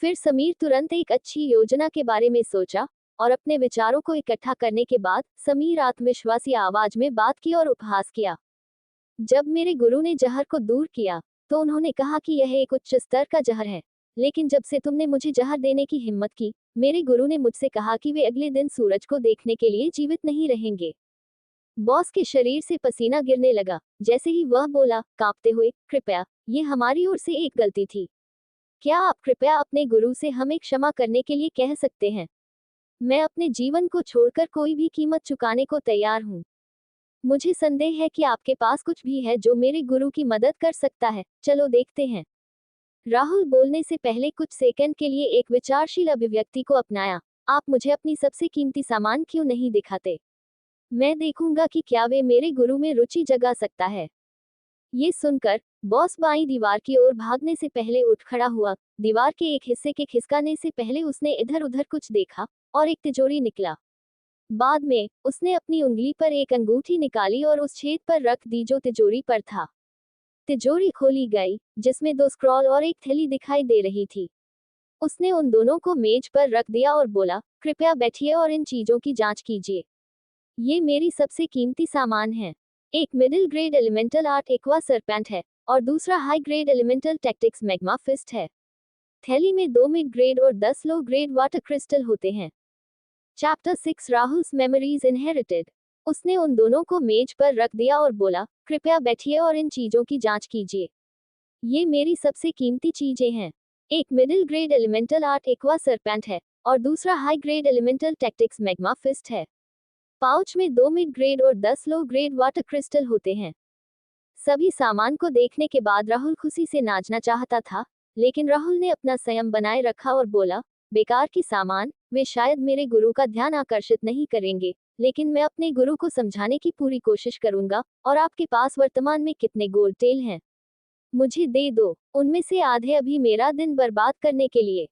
फिर समीर तुरंत एक अच्छी योजना के बारे में सोचा, और अपने विचारों को इकट्ठा करने के बाद समीर आत्मविश्वासी आवाज में बात की और उपहास किया। जब मेरे गुरु ने जहर को दूर किया, तो उन्होंने कहा कि यह एक उच्च स्तर का जहर है। लेकिन जब से तुमने मुझे जहर देने की हिम्मत की, मेरे गुरु ने मुझसे कहा कि वे अगले दिन सूरज को देखने के लिए जीवित नहीं रहेंगे। बॉस के शरीर से पसीना गिरने लगा। जैसे ही वह बोला, कांपते हुए, कृपया, ये हमारी ओर से एक गलती थी। क्या आप कृपया अपने गुरु से हमें क्षमा करने के लिए कह सकते हैं? मैं अपने जीवन को छोड़कर कोई भी कीमत चुकाने को तैयार हूँ। मुझे संदेह है कि आपके पास कुछ भी है जो मेरे गुरु की मदद कर सकता है। चलो देखते हैं। राहुल बोलने से पहले कुछ सेकंड के लिए एक विचारशील अभिव्यक्ति को अपनाया। आप मुझे अपनी सबसे कीमती सामान क्यों नहीं दिखाते? मैं देखूंगा कि क्या वे मेरे गुरु में रुचि जगा सकता है। ये सुनकर बॉस बाईं दीवार की ओर भागने से पहले उठ खड़ा हुआ। दीवार के एक हिस्से के खिसकाने से पहले उसने इधर उधर कुछ देखा और एक तिजोरी निकला। बाद में उसने अपनी उंगली पर एक अंगूठी निकाली और उस छेद पर रख दी जो तिजोरी पर था। तिजोरी खोली गई, जिसमें 2 स्क्रॉल और एक थैली दिखाई दे रही थी। उसने उन दोनों को मेज पर रख दिया और बोला, कृपया बैठिए और इन चीजों की जांच कीजिए। ये मेरी सबसे कीमती सामान है। एक middle grade elemental art aqua serpent है और दूसरा high grade elemental tactics magma fist है। थैली में 2 मिड ग्रेड और 10 लो ग्रेड वाटर क्रिस्टल होते हैं। Chapter 6 Rahul's memories inherited. उसने उन दोनों को मेज पर रख दिया और बोला, कृपया बैठिए और इन चीजों की जांच कीजिए। ये मेरी सबसे कीमती चीजें हैं। एक middle grade elemental art aqua serpent है और दूसरा high grade elemental tactics magma fist है। पाउच में 2 मिड ग्रेड और 10 लो ग्रेड वाटर क्रिस्टल होते हैं। सभी सामान को देखने के बाद राहुल खुशी से नाचना चाहता था, लेकिन राहुल ने अपना संयम बनाए रखा और बोला, बेकार की सामान, वे शायद मेरे गुरु का ध्यान आकर्षित नहीं करेंगे, लेकिन मैं अपने गुरु को समझाने की पूरी कोशिश करूंगा। और आपके पास वर्तमान में कितने गोल्ड टेल हैं? मुझे दे दो, उनमें से आधे अभी मेरा दिन बर्बाद करने के लिए।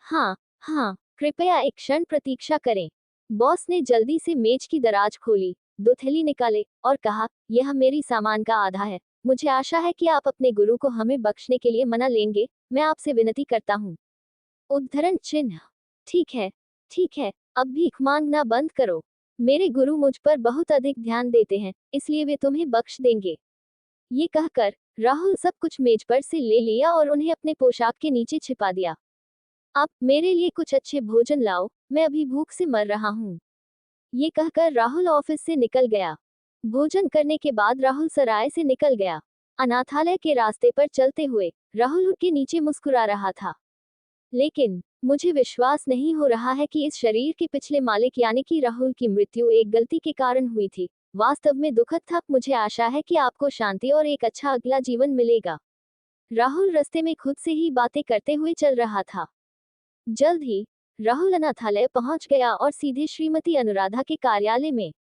हाँ, हाँ, कृपया एक क्षण प्रतीक्षा करें। बॉस ने जल्दी से मेज की दराज खोली, 2 थैली निकाले और कहा, यह मेरी सामान का आधा है। मुझे आशा है कि आप अपने गुरु को हमें बख्शने के लिए मना लेंगे। मैं आपसे विनती करता हूँ। उद्धरण चिन्ह। ठीक है, ठीक है, अब भीख मांगना बंद करो। मेरे गुरु मुझ पर बहुत अधिक ध्यान देते हैं, इसलिए वे तुम्हें बख्श देंगे। ये कहकर राहुल सब कुछ मेज पर से ले लिया और उन्हें अपने पोशाक के नीचे छिपा दिया। अब मेरे लिए कुछ अच्छे भोजन लाओ, मैं अभी भूख से मर रहा हूँ। ये कहकर राहुल ऑफिस से निकल गया। भोजन करने के बाद राहुल सराय से निकल गया। अनाथालय के रास्ते पर चलते हुए राहुल उनके नीचे मुस्कुरा रहा था। लेकिन मुझे विश्वास नहीं हो रहा है कि इस शरीर के पिछले मालिक यानी कि राहुल की मृत्यु एक गलती के कारण हुई थी। वास्तव में दुखद था। मुझे आशा है कि आपको शांति और एक अच्छा अगला जीवन मिलेगा। राहुल रास्ते में खुद से ही बातें करते हुए चल रहा था। जल्द ही राहुल अनाथालय पहुंच गया और सीधे श्रीमती अनुराधा के कार्यालय में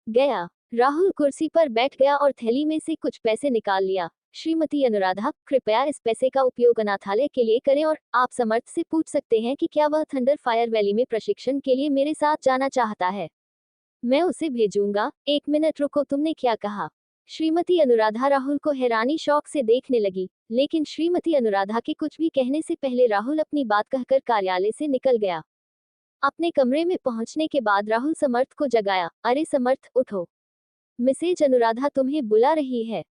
गया। राहुल कुर्सी पर बैठ गया और थैली में से कुछ पैसे निकाल लिया। श्रीमती अनुराधा, कृपया इस पैसे का उपयोग अनाथालय के लिए करें और आप समर्थ से पूछ सकते हैं कि क्या वह थंडर फायर वैली में प्रशिक्षण के लिए मेरे साथ जाना चाहता है। मैं उसे भेजूंगा। 1 मिनट रुको, तुमने क्या कहा? श्रीमती अनुराधा राहुल को हैरानी शौक से देखने लगी, लेकिन श्रीमती अनुराधा के कुछ भी कहने से पहले राहुल अपनी बात कहकर कार्यालय से निकल गया। अपने कमरे में पहुंचने के बाद राहुल समर्थ को जगाया। अरे समर्थ, उठो, मिसेज अनुराधा तुम्हें बुला रही है।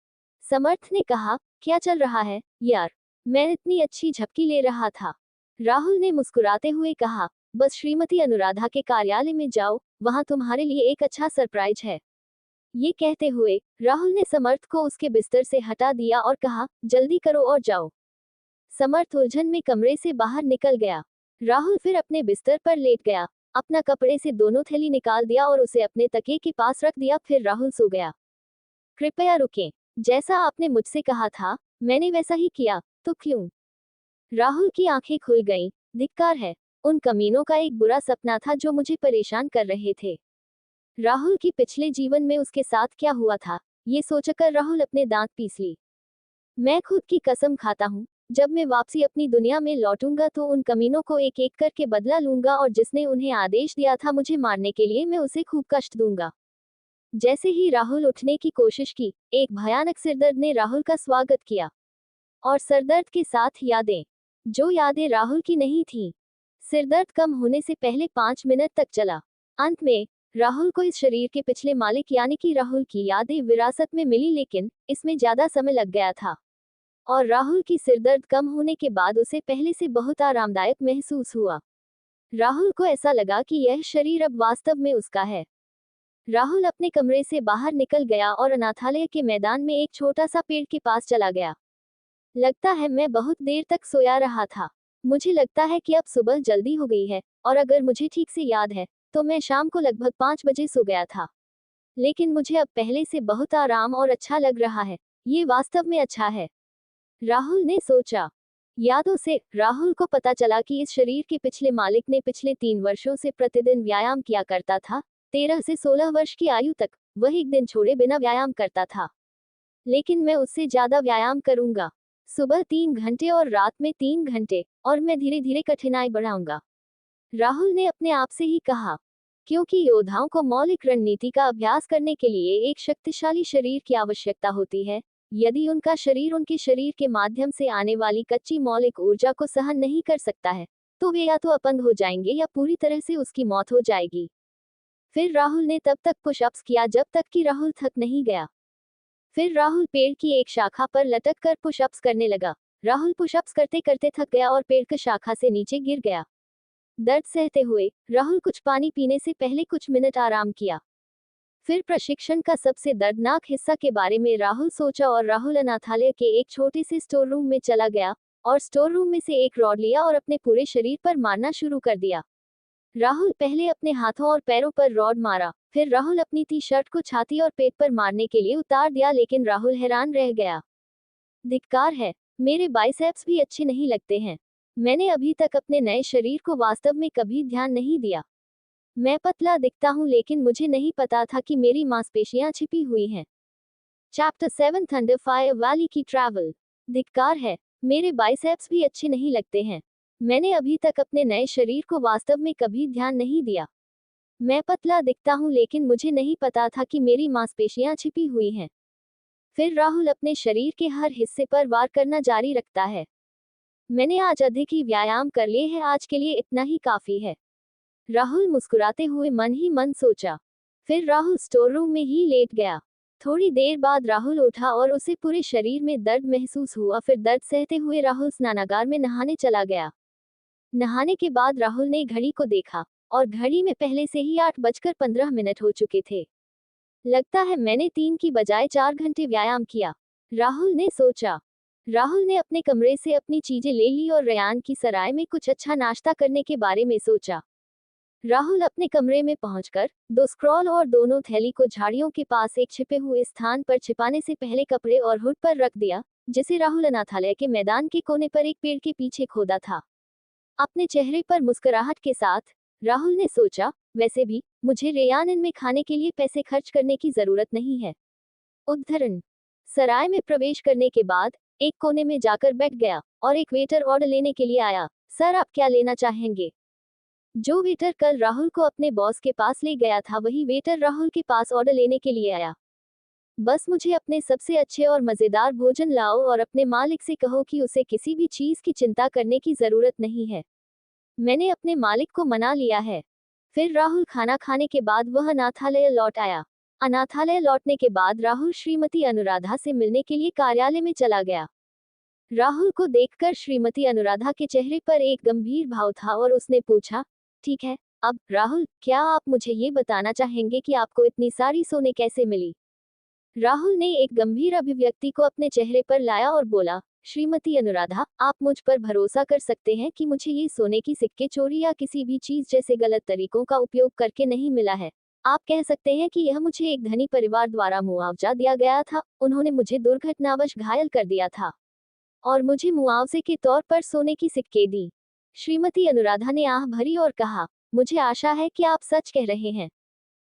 समर्थ ने कहा, क्या चल रहा है यार? मैं इतनी अच्छी झपकी ले रहा था। राहुल ने मुस्कुराते हुए कहा, बस श्रीमती अनुराधा के कार्यालय में जाओ, वहां तुम्हारे लिए एक अच्छा सरप्राइज है। ये कहते हुए राहुल ने समर्थ को उसके बिस्तर से हटा दिया और कहा, जल्दी करो और जाओ। समर्थ उलझन में कमरे से बाहर निकल गया। राहुल फिर अपने बिस्तर पर लेट गया, अपना कपड़े से दोनों थैली निकाल दिया और उसे अपने तकिए के पास रख दिया। फिर राहुल सो गया। कृपया रुकें, जैसा आपने मुझसे कहा था मैंने वैसा ही किया, तो क्यों? राहुल की आंखें खुल गईं। धिक्कार है, उन कमीनों का एक बुरा सपना था जो मुझे परेशान कर रहे थे। राहुल की पिछले जीवन में उसके साथ क्या हुआ था, ये सोचकर राहुल अपने दांत पीस ली। मैं खुद की कसम खाता हूँ, जब मैं वापसी अपनी दुनिया में लौटूंगा तो उन कमीनों को एक एक करके बदला लूंगा और जिसने उन्हें आदेश दिया था मुझे मारने के लिए मैं उसे खूब कष्ट दूंगा। जैसे ही राहुल उठने की कोशिश की, एक भयानक सिरदर्द ने राहुल का स्वागत किया। और सिरदर्द के साथ यादें, जो यादें राहुल की नहीं थीं। सिरदर्द कम होने से पहले 5 मिनट तक चला। अंत में राहुल को इस शरीर के पिछले मालिक यानी कि राहुल की यादें विरासत में मिली, लेकिन इसमें ज्यादा समय लग गया था। और राहुल की सिरदर्द कम होने के बाद उसे पहले से बहुत आरामदायक महसूस हुआ। राहुल को ऐसा लगा कि यह शरीर अब वास्तव में उसका है। राहुल अपने कमरे से बाहर निकल गया और अनाथालय के मैदान में एक छोटा सा पेड़ के पास चला गया। लगता है मैं बहुत देर तक सोया रहा था। मुझे लगता है कि अब सुबह जल्दी हो गई है, और अगर मुझे ठीक से याद है तो मैं शाम को लगभग 5 बजे सो गया था। लेकिन मुझे अब पहले से बहुत आराम और अच्छा लग रहा है। ये वास्तव में अच्छा है, राहुल ने सोचा। यादों से राहुल को पता चला कि इस शरीर के पिछले मालिक ने पिछले 3 वर्षों से प्रतिदिन व्यायाम किया करता था। 13 से 16 वर्ष की आयु तक वह एक दिन छोड़े बिना व्यायाम करता था। लेकिन मैं उससे ज्यादा व्यायाम करूंगा, सुबह 3 घंटे और रात में 3 घंटे, और मैं धीरे धीरे कठिनाई बढ़ाऊंगा, राहुल ने अपने आप से ही कहा। क्योंकि योद्धाओं को मौलिक रणनीति का अभ्यास करने के लिए एक शक्तिशाली शरीर की आवश्यकता होती है। यदि उनका शरीर उनके शरीर के माध्यम से आने वाली कच्ची मौलिक ऊर्जा को सहन नहीं कर सकता है, तो वे या तो अपंग हो जाएंगे या पूरी तरह से उसकी मौत हो जाएगी। फिर राहुल ने तब तक पुशअप्स किया जब तक कि राहुल थक नहीं गया। फिर राहुल पेड़ की एक शाखा पर लटक कर पुशअप्स करने लगा। राहुल पुशअप्स करते करते थक गया और पेड़ की शाखा से नीचे गिर गया। दर्द सहते हुए राहुल कुछ पानी पीने से पहले कुछ मिनट आराम किया। फिर प्रशिक्षण का सबसे दर्दनाक हिस्सा के बारे में राहुल सोचा और राहुल अनाथालय के एक छोटे से स्टोर रूम में चला गया और स्टोर रूम में से एक रॉड लिया और अपने पूरे शरीर पर मारना शुरू कर दिया। राहुल पहले अपने हाथों और पैरों पर रॉड मारा, फिर राहुल अपनी टी शर्ट को छाती और पेट पर मारने के लिए उतार दिया, लेकिन राहुल हैरान रह गया। धिक्कार है, मेरे बाइसेप्स भी अच्छे नहीं लगते हैं। मैंने अभी तक अपने नए शरीर को वास्तव में कभी ध्यान नहीं दिया। मैं पतला दिखता हूँ, लेकिन मुझे नहीं पता था कि मेरी मांसपेशियां छिपी हुई हैं। चैप्टर 7 थंडर फायर वैली की ट्रैवल। धिक्कार है, मेरे बाइसेप्स भी अच्छे नहीं लगते हैं। मैंने अभी तक अपने नए शरीर को वास्तव में कभी ध्यान नहीं दिया। मैं पतला दिखता हूँ, लेकिन मुझे नहीं पता था कि मेरी मांसपेशियां छिपी हुई हैं। फिर राहुल अपने शरीर के हर हिस्से पर वार करना जारी रखता है। मैंने आज अधिक ही व्यायाम कर लिए हैं, आज के लिए इतना ही काफी है। राहुल मुस्कुराते हुए मन ही मन सोचा। फिर राहुल स्टोर रूम में ही लेट गया। थोड़ी देर बाद राहुल उठा और उसे पूरे शरीर में दर्द महसूस हुआ। फिर दर्द सहते हुए राहुल स्नानागार में नहाने चला गया। नहाने के बाद राहुल ने घड़ी को देखा और घड़ी में पहले से ही 8:15 हो चुके थे। लगता है मैंने 3 की बजाय 4 घंटे व्यायाम किया, राहुल ने सोचा। राहुल ने अपने कमरे से अपनी चीजें ले ली और रयान की सराय में कुछ अच्छा नाश्ता करने के बारे में सोचा। राहुल अपने कमरे में पहुंचकर 2 स्क्रॉल और दोनों थैली को झाड़ियों के पास एक छिपे हुए स्थान पर छिपाने से पहले कपड़े और हुड पर रख दिया, जिसे राहुल अनाथालय के मैदान के कोने पर एक पेड़ के पीछे खोदा था। अपने चेहरे पर मुस्कुराहट के साथ राहुल ने सोचा, वैसे भी मुझे रेयान इन में खाने के लिए पैसे खर्च करने की जरूरत नहीं है। उद्धरण। सराय में प्रवेश करने के बाद एक कोने में जाकर बैठ गया और एक वेटर ऑर्डर लेने के लिए आया। सर, आप क्या लेना चाहेंगे? जो वेटर कल राहुल को अपने बॉस के पास ले गया था, वही वेटर राहुल के पास ऑर्डर लेने के लिए आया। बस मुझे अपने सबसे अच्छे और मजेदार भोजन लाओ और अपने मालिक से कहो कि उसे किसी भी चीज की चिंता करने की जरूरत नहीं है। मैंने अपने मालिक को मना लिया है। फिर राहुल खाना खाने के बाद वह अनाथालय लौट आया। अनाथालय लौटने के बाद राहुल श्रीमती अनुराधा से मिलने के लिए कार्यालय में चला गया। राहुल को देखकर श्रीमती अनुराधा के चेहरे पर एक गंभीर भाव था और उसने पूछा, ठीक है, अब राहुल, क्या आप मुझे ये बताना चाहेंगे कि आपको इतनी सारी सोने कैसे मिली? राहुल ने एक गंभीर अभिव्यक्ति को अपने चेहरे पर लाया और बोला, श्रीमती अनुराधा, आप मुझ पर भरोसा कर सकते हैं कि मुझे ये सोने की सिक्के चोरी या किसी भी चीज जैसे गलत तरीकों का उपयोग करके नहीं मिला है। आप कह सकते हैं कि यह मुझे एक धनी परिवार द्वारा मुआवजा दिया गया था। उन्होंने मुझे दुर्घटनावश घायल कर दिया था और मुझे मुआवजे के तौर पर सोने की सिक्के दी। श्रीमती अनुराधा ने आह भरी और कहा, मुझे आशा है कि आप सच कह रहे हैं।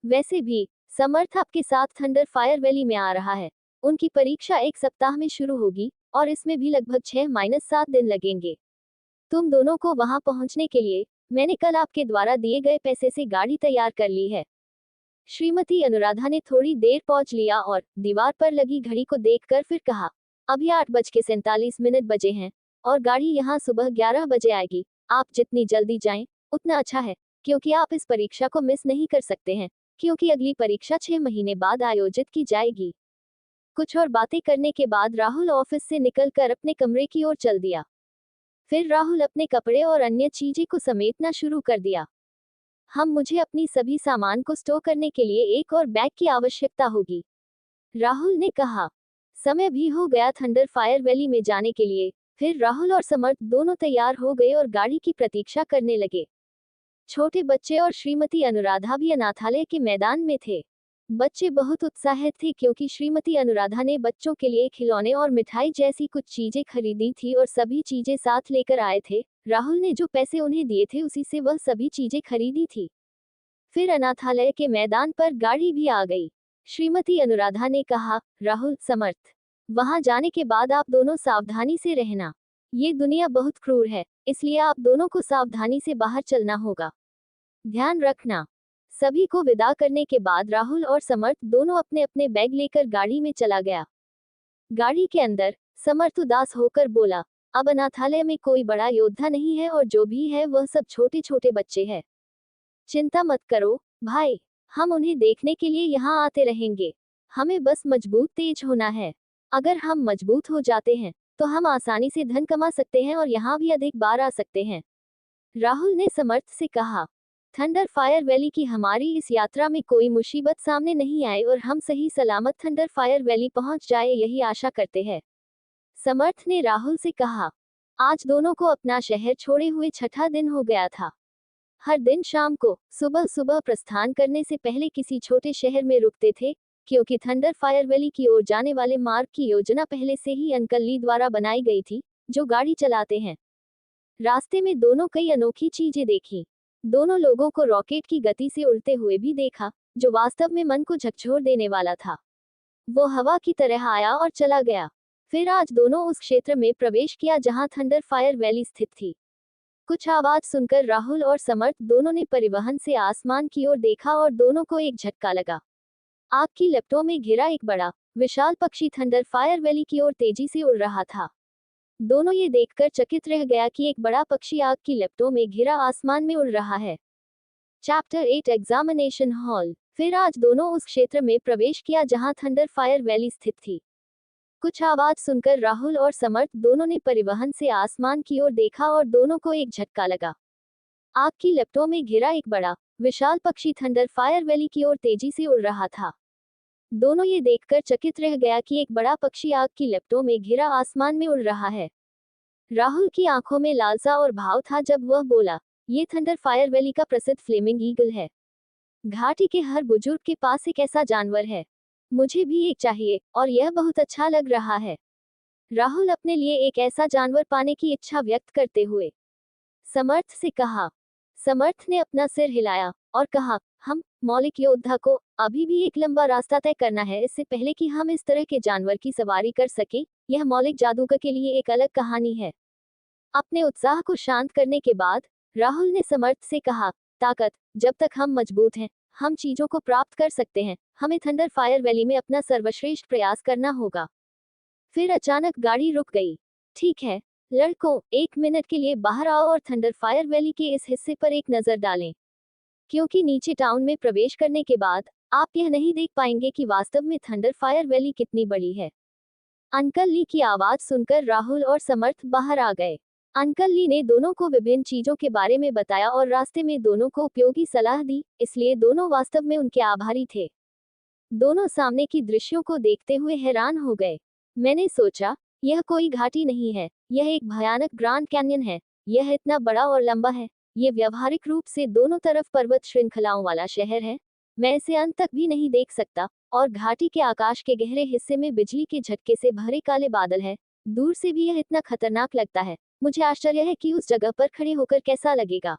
वैसे भी समर्थ आपके साथ थंडर फायर वैली में आ रहा है। उनकी परीक्षा 1 सप्ताह में शुरू होगी और इसमें भी लगभग 6-7 दिन लगेंगे। तुम दोनों को वहां पहुंचने के लिए मैंने कल आपके द्वारा दिए गए पैसे से गाड़ी तैयार कर ली है। श्रीमती अनुराधा ने थोड़ी देर पहुंच लिया और दीवार पर लगी घड़ी को देखकर फिर कहा, अभी 8:47 बजे हैं और गाड़ी यहाँ सुबह 11 बजे आएगी। आप जितनी जल्दी जाएं, उतना अच्छा है, क्योंकि आप इस परीक्षा को मिस नहीं कर सकते हैं, क्योंकि अगली परीक्षा 6 महीने बाद आयोजित की जाएगी। कुछ और बातें करने के बाद राहुल ऑफिस से निकलकर अपने कमरे की ओर चल दिया। फिर राहुल अपने कपड़े और अन्य चीजें को समेटना शुरू कर दिया। मुझे अपनी सभी सामान को स्टोर करने के लिए एक और बैग की आवश्यकता होगी, राहुल ने कहा। समय भी हो गया थंडर फायर वैली में जाने के लिए। फिर राहुल और समर्थ दोनों तैयार हो गए और गाड़ी की प्रतीक्षा करने लगे। छोटे बच्चे और श्रीमती अनुराधा भी अनाथालय के मैदान में थे। बच्चे बहुत उत्साहित थे क्योंकि श्रीमती अनुराधा ने बच्चों के लिए खिलौने और मिठाई जैसी कुछ चीजें खरीदी थी और सभी चीजें साथ लेकर आए थे। राहुल ने जो पैसे उन्हें दिए थे उसी से वह सभी चीजें खरीदी थी। फिर अनाथालय के मैदान पर गाड़ी भी आ गई। श्रीमती अनुराधा ने कहा, राहुल, समर्थ, वहां जाने के बाद आप दोनों सावधानी से रहना। ये दुनिया बहुत क्रूर है, इसलिए आप दोनों को सावधानी से बाहर चलना होगा। ध्यान रखना। सभी को विदा करने के बाद राहुल और समर्थ दोनों अपने अपने बैग लेकर गाड़ी में चला गया। गाड़ी के अंदर समर्थ उदास होकर बोला, अब अनाथालय में कोई बड़ा योद्धा नहीं है और जो भी है वह सब छोटे छोटे बच्चे हैं। चिंता मत करो भाई, हम उन्हें देखने के लिए यहाँ आते रहेंगे। हमें बस मजबूत तेज होना है। अगर हम मजबूत हो जाते हैं तो हम आसानी से धन कमा सकते हैं और यहाँ भी अधिक बार आ सकते हैं, राहुल ने समर्थ से कहा। थंडर फायर वैली की हमारी इस यात्रा में कोई मुसीबत सामने नहीं आए और हम सही सलामत थंडर फायर वैली पहुंच जाए, यही आशा करते हैं, समर्थ ने राहुल से कहा। आज दोनों को अपना शहर छोड़े हुए 6ठा दिन हो गया था। हर दिन शाम को सुबह सुबह प्रस्थान करने से पहले किसी छोटे शहर में रुकते थे, क्योंकि थंडर फायर वैली की ओर जाने वाले मार्ग की योजना पहले से ही अंकल ली द्वारा बनाई गई थी, जो गाड़ी चलाते हैं। रास्ते में दोनों कई अनोखी चीजें देखी। दोनों लोगों को रॉकेट की गति से उड़ते हुए भी देखा, जो वास्तव में मन को झकझोर देने वाला था। वो हवा की तरह आया और चला गया। फिर आज दोनों उस क्षेत्र में प्रवेश किया जहां थंडर फायर वैली स्थित थी। कुछ आवाज सुनकर राहुल और समर्थ दोनों ने परिवहन से आसमान की ओर देखा और दोनों को एक झटका लगा। आग की लपटों में घिरा एक बड़ा विशाल पक्षी थंडर फायर वैली की ओर तेजी से उड़ रहा था। दोनों ये देखकर चकित रह गया कि एक बड़ा पक्षी आग की लपटों में घिरा आसमान में उड़ रहा है। Chapter 8 examination hall. फिर आज दोनों उस क्षेत्र में प्रवेश किया जहां थंडर फायर वैली स्थित थी। कुछ आवाज सुनकर राहुल और समर्थ दोनों ने परिवहन से आसमान की ओर देखा और दोनों को एक झटका लगा। आग की लपटों में घिरा एक बड़ा विशाल पक्षी थंडर फायर वैली की ओर तेजी से उड़ रहा था। दोनों ये देखकर चकित रह गया कि एक बड़ा पक्षी आग की लपटों में घिरा आसमान में उड़ रहा है। राहुल की आंखों में लालसा और भाव था जब वह बोला, ये थंडर फायर वैली का प्रसिद्ध फ्लेमिंग ईगल है। घाटी के हर बुजुर्ग के पास एक ऐसा जानवर है। मुझे भी एक चाहिए, और यह बहुत अच्छा लग रहा है। राहुल अपने लिए एक ऐसा जानवर पाने की इच्छा व्यक्त करते हुए समर्थ से कहा। समर्थ ने अपना सिर हिलाया और कहा, हम मौलिक योद्धा को अभी भी एक लंबा रास्ता तय करना है इससे पहले कि हम इस तरह के जानवर की सवारी कर सकें। यह मौलिक जादूगर के लिए एक अलग कहानी है। अपने उत्साह को शांत करने के बाद राहुल ने समर्थ से कहा, ताकत, जब तक हम मजबूत हैं, हम चीजों को प्राप्त कर सकते हैं। हमें थंडर फायर वैली में अपना सर्वश्रेष्ठ प्रयास करना होगा। फिर अचानक गाड़ी रुक गई। ठीक है लड़कों, 1 मिनट के लिए बाहर आओ और थंडर फायर वैली के इस हिस्से पर एक नजर डालें, क्योंकि नीचे टाउन में प्रवेश करने के बाद आप यह नहीं देख पाएंगे कि वास्तव में थंडर फायर वैली कितनी बड़ी है। अंकल ली की आवाज सुनकर राहुल और समर्थ बाहर आ गए। अंकल ली ने दोनों को विभिन्न चीजों के बारे में बताया और रास्ते में दोनों को उपयोगी सलाह दी, इसलिए दोनों वास्तव में उनके आभारी थे। दोनों सामने की दृश्यों को देखते हुए हैरान हो गए। मैंने सोचा, यह कोई घाटी नहीं है, यह एक भयानक ग्रैंड कैन्यन है। यह इतना बड़ा और लंबा है। ये व्यावहारिक रूप से दोनों तरफ पर्वत श्रृंखलाओं वाला शहर है। मैं इसे अंत तक भी नहीं देख सकता, और घाटी के आकाश के गहरे हिस्से में बिजली के झटके से भरे काले बादल है। दूर से भी यह इतना खतरनाक लगता है। मुझे आश्चर्य है कि उस जगह पर खड़े होकर कैसा लगेगा।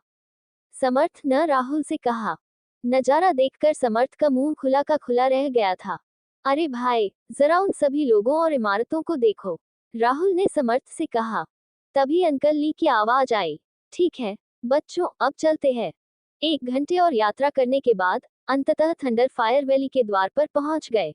समर्थ ने राहुल से कहा। नजारा देखकर समर्थ का मुंह खुला का खुला रह गया था। अरे भाई, जरा उन सभी लोगों और इमारतों को देखो, राहुल ने समर्थ से कहा। तभी अंकल ली की आवाज आई। ठीक है बच्चों, अब चलते हैं। 1 घंटे और यात्रा करने के बाद अंततः थंडर फायर वैली के द्वार पर पहुंच गए।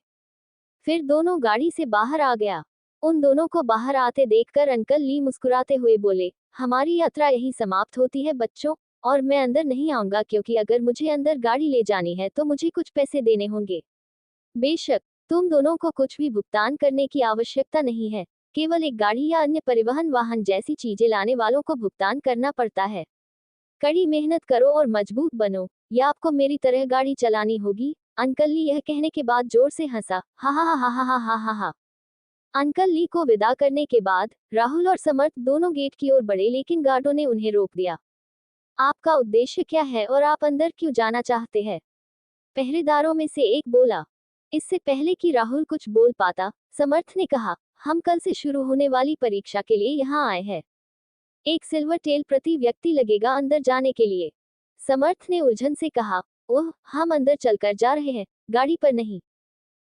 फिर दोनों गाड़ी से बाहर आ गया। उन दोनों को बाहर आते देखकर अंकल ली मुस्कुराते हुए बोले, हमारी यात्रा यहीं समाप्त होती है बच्चों, और मैं अंदर नहीं आऊंगा क्योंकि अगर मुझे अंदर गाड़ी ले जानी है तो मुझे कुछ पैसे देने होंगे। बेशक, तुम दोनों को कुछ भी भुगतान करने की आवश्यकता नहीं है, केवल एक गाड़ी या अन्य परिवहन वाहन जैसी चीजें लाने वालों को भुगतान करना पड़ता है। कड़ी मेहनत करो और मजबूत बनो, या आपको मेरी तरह गाड़ी चलानी होगी। अंकल ली यह कहने के बाद जोर से हंसा, हा हा हा हा हा हा हा हा। अंकल ली को विदा करने के बाद राहुल और समर्थ दोनों गेट की ओर बढ़े, लेकिन गार्डों ने उन्हें रोक दिया। आपका उद्देश्य क्या है और आप अंदर क्यों जाना चाहते हैं? पहरेदारों में से एक बोला। इससे पहले कि राहुल कुछ बोल पाता, समर्थ ने कहा, हम कल से शुरू होने वाली परीक्षा के लिए यहाँ आए हैं। 1 सिल्वर टेल प्रति व्यक्ति लगेगा अंदर जाने के लिए। समर्थ ने उलझन से कहा, ओह, हम अंदर चलकर जा रहे हैं, गाड़ी पर नहीं।